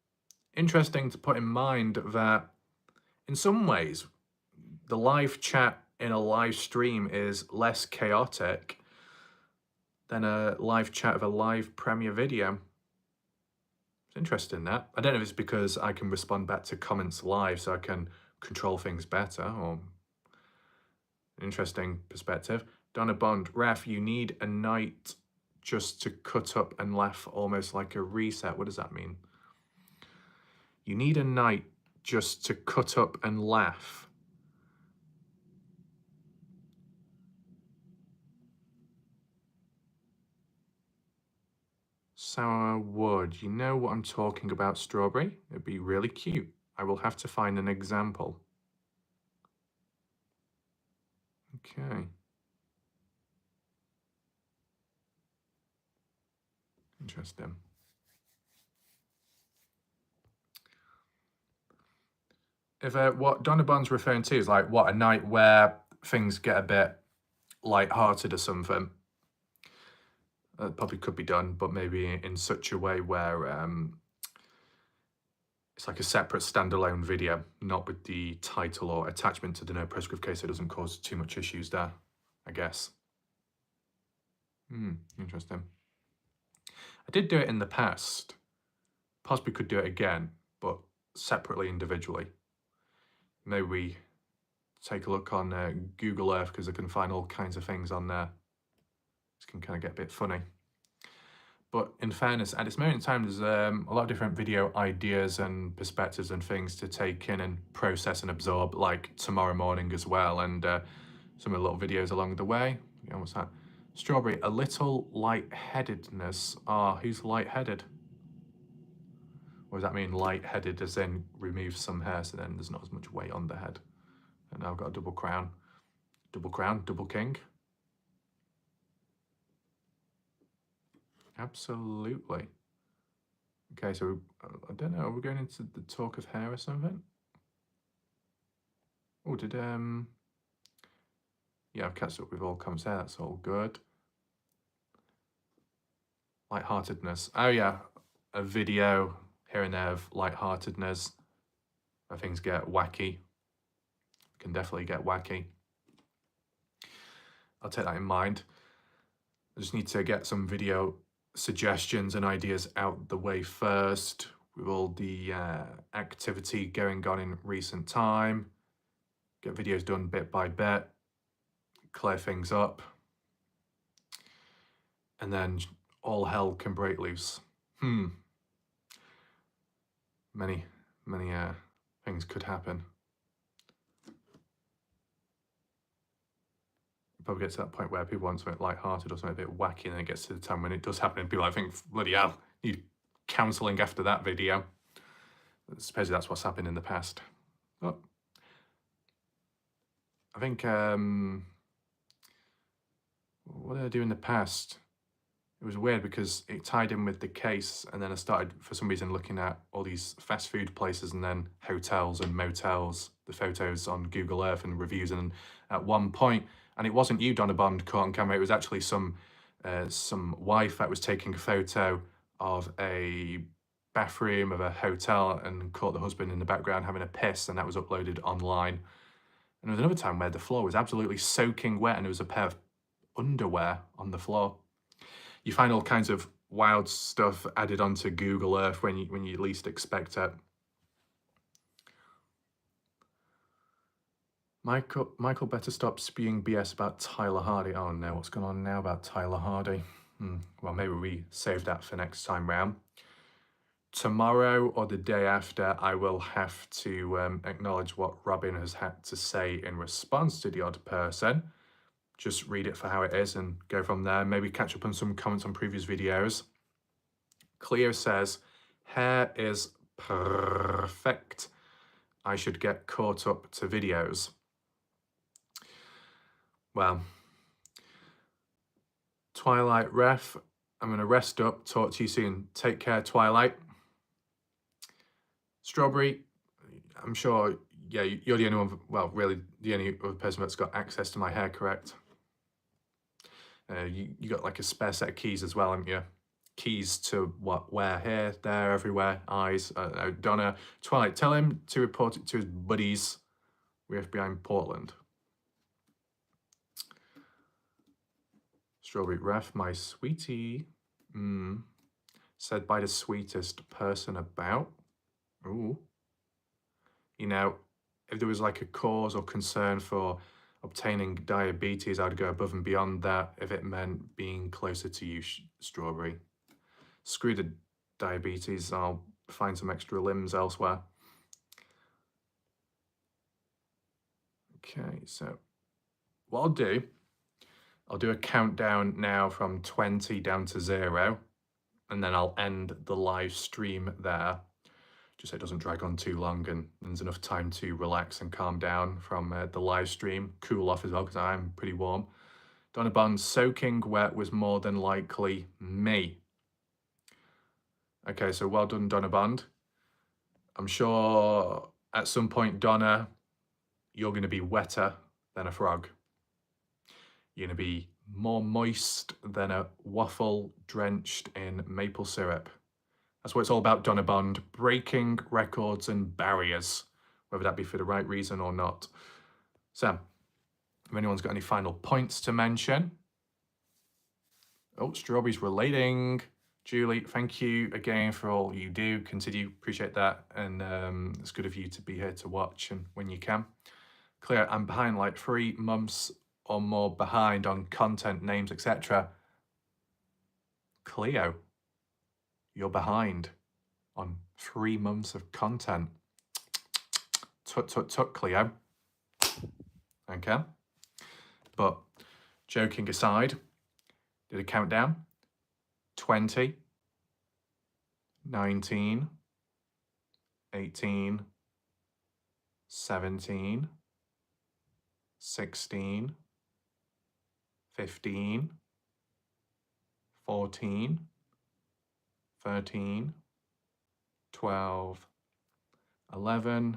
Speaker 1: Interesting to put in mind that in some ways the live chat in a live stream is less chaotic than a live chat of a live premiere video. It's interesting that. I don't know if it's because I can respond back to comments live so I can control things better, or an interesting perspective. Donna Bond, Ref, you need a night just to cut up and laugh, almost like a reset. What does that mean? You need a night just to cut up and laugh. Sour wood. You know what I'm talking about, Strawberry? It'd be really cute. I will have to find an example. Okay. Interesting. If what Donna Bond's referring to is like, what, a night where things get a bit light-hearted or something. That probably could be done, but maybe in such a way where it's like a separate standalone video, not with the title or attachment to the Noah Presgrove case. So it doesn't cause too much issues there, I guess. Interesting. I did do it in the past. Possibly could do it again, but separately, individually. Maybe we take a look on Google Earth, because I can find all kinds of things on there. This can kind of get a bit funny. But in fairness, at this moment in time, there's a lot of different video ideas and perspectives and things to take in and process and absorb, like tomorrow morning as well, and some of the little videos along the way. Yeah, what's that? Strawberry, a little lightheadedness. Who's lightheaded? What does that mean, lightheaded, as in remove some hair, so then there's not as much weight on the head? And now I've got a double crown. Double crown, double king. Absolutely. Okay, so I don't know, are we going into the talk of hair or something? Oh, yeah, I've catched up with all comments there, that's all good. Lightheartedness. Oh yeah, a video here and there of lightheartedness where things get wacky. Can definitely get wacky. I'll take that in mind. I just need to get some video suggestions and ideas out the way first, with all the activity going on in recent time. Get videos done bit by bit, clear things up, and then all hell can break loose. Many things could happen. Probably get to that point where people want something light-hearted or something a bit wacky, and then it gets to the time when it does happen and people think, bloody hell, need counselling after that video. I suppose that's what's happened in the past. But I think, what did I do in the past? It was weird because it tied in with the case, and then I started, for some reason, looking at all these fast food places and then hotels and motels, the photos on Google Earth and reviews, and at one point, and it wasn't you, Donna Bond, caught on camera, it was actually some wife that was taking a photo of a bathroom of a hotel and caught the husband in the background having a piss, and that was uploaded online. And there was another time where the floor was absolutely soaking wet and there was a pair of underwear on the floor. You find all kinds of wild stuff added onto Google Earth when you least expect it. Michael better stop spewing BS about Tyler Hardy. Oh no, what's going on now about Tyler Hardy? Well, maybe we save that for next time round. Tomorrow or the day after, I will have to acknowledge what Robin has had to say in response to The Odd Person. Just read it for how it is and go from there. Maybe catch up on some comments on previous videos. Cleo says, hair is perfect. I should get caught up to videos. Well, Twilight Ref, I'm going to rest up. Talk to you soon. Take care, Twilight. Strawberry, I'm sure yeah, you're the only one, well, really the only other person that's got access to my hair, correct? You got like a spare set of keys as well, haven't you? Keys to what, where, here, there, everywhere, eyes. Donna, Twilight, tell him to report it to his buddies with FBI in Portland. Strawberry Ref, my sweetie. Said by the sweetest person about. Ooh. You know, if there was like a cause or concern for obtaining diabetes, I'd go above and beyond that if it meant being closer to you, Strawberry. Screw the diabetes, I'll find some extra limbs elsewhere. Okay, so what I'll do a countdown now from 20 down to 0, and then I'll end the live stream there, just so it doesn't drag on too long and there's enough time to relax and calm down from the live stream, cool off as well, because I'm pretty warm. Donna Bond, soaking wet was more than likely me. Okay, so well done, Donna Bond. I'm sure at some point, Donna, you're going to be wetter than a frog. You're going to be more moist than a waffle drenched in maple syrup. That's what it's all about, Donna Bond, breaking records and barriers, whether that be for the right reason or not. So, if anyone's got any final points to mention. Oh, Strawberry's relating. Julie, thank you again for all you do. Continue, appreciate that. And it's good of you to be here to watch and when you can. Claire, I'm behind like 3 months or more behind on content, names, etc. Cleo, you're behind on 3 months of content. Tut, tut, tut, Cleo. Okay. But joking aside, did a countdown. 20, 19, 18, 17, 16, 15, 14, 13, 12, 11,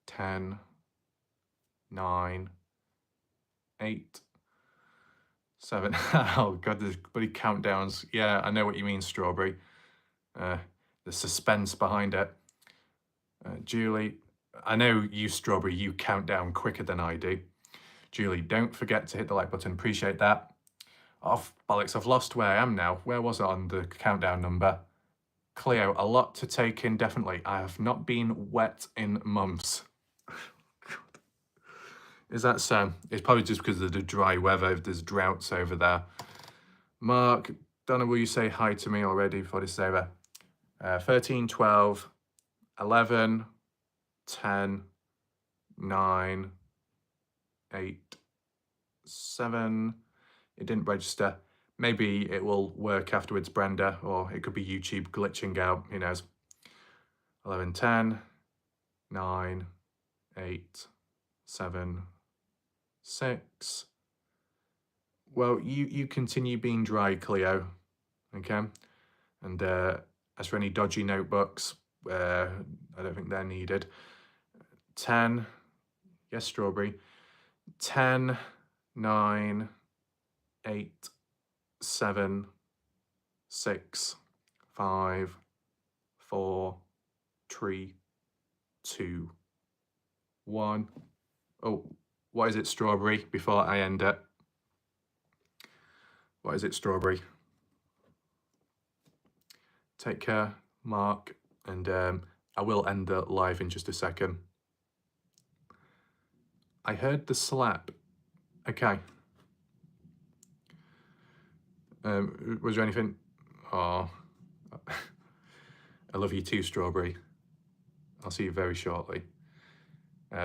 Speaker 1: 10, 9, 8, 7. Oh God, there's bloody countdowns. Yeah, I know what you mean, Strawberry. The suspense behind it. Julie, I know you, Strawberry, you count down quicker than I do. Julie, don't forget to hit the like button. Appreciate that. Off, bollocks, I've lost where I am now. Where was it on the countdown number? Cleo, a lot to take in, definitely. I have not been wet in months. Is that so? It's probably just because of the dry weather. There's droughts over there. Mark, Donna, will you say hi to me already before this is over? 13, 12, 11, 10, 9, 8, 7. It didn't register. Maybe it will work afterwards, Brenda, or it could be YouTube glitching out, who knows. 11, 10, 9, 8, 7, 6. Well, you continue being dry, Cleo, okay? And as for any dodgy notebooks, I don't think they're needed. 10, yes, Strawberry. 10, 9, 8, 7, 6, 5, 4, 3, 2, 1. Oh, what is it, Strawberry, before I end it? What is it, Strawberry? Take care, Mark, and I will end the live in just a second. I heard the slap. Okay. Was there anything? Oh, I love you too, Strawberry. I'll see you very shortly.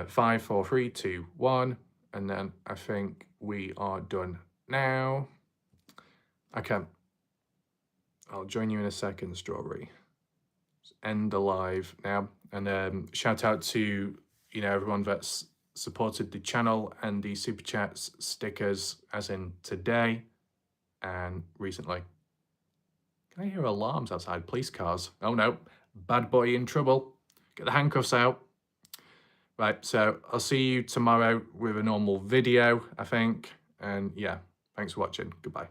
Speaker 1: 5, 4, 3, 2, 1, and then I think we are done now. Okay. I'll join you in a second, Strawberry. Just end the live now, and shout out to everyone that's supported the channel and the super chats, stickers, as in today and recently. Can I hear alarms outside? Police cars. Oh no, bad boy in trouble. Get the handcuffs out. Right, so I'll see you tomorrow with a normal video, I think. And yeah, thanks for watching. Goodbye.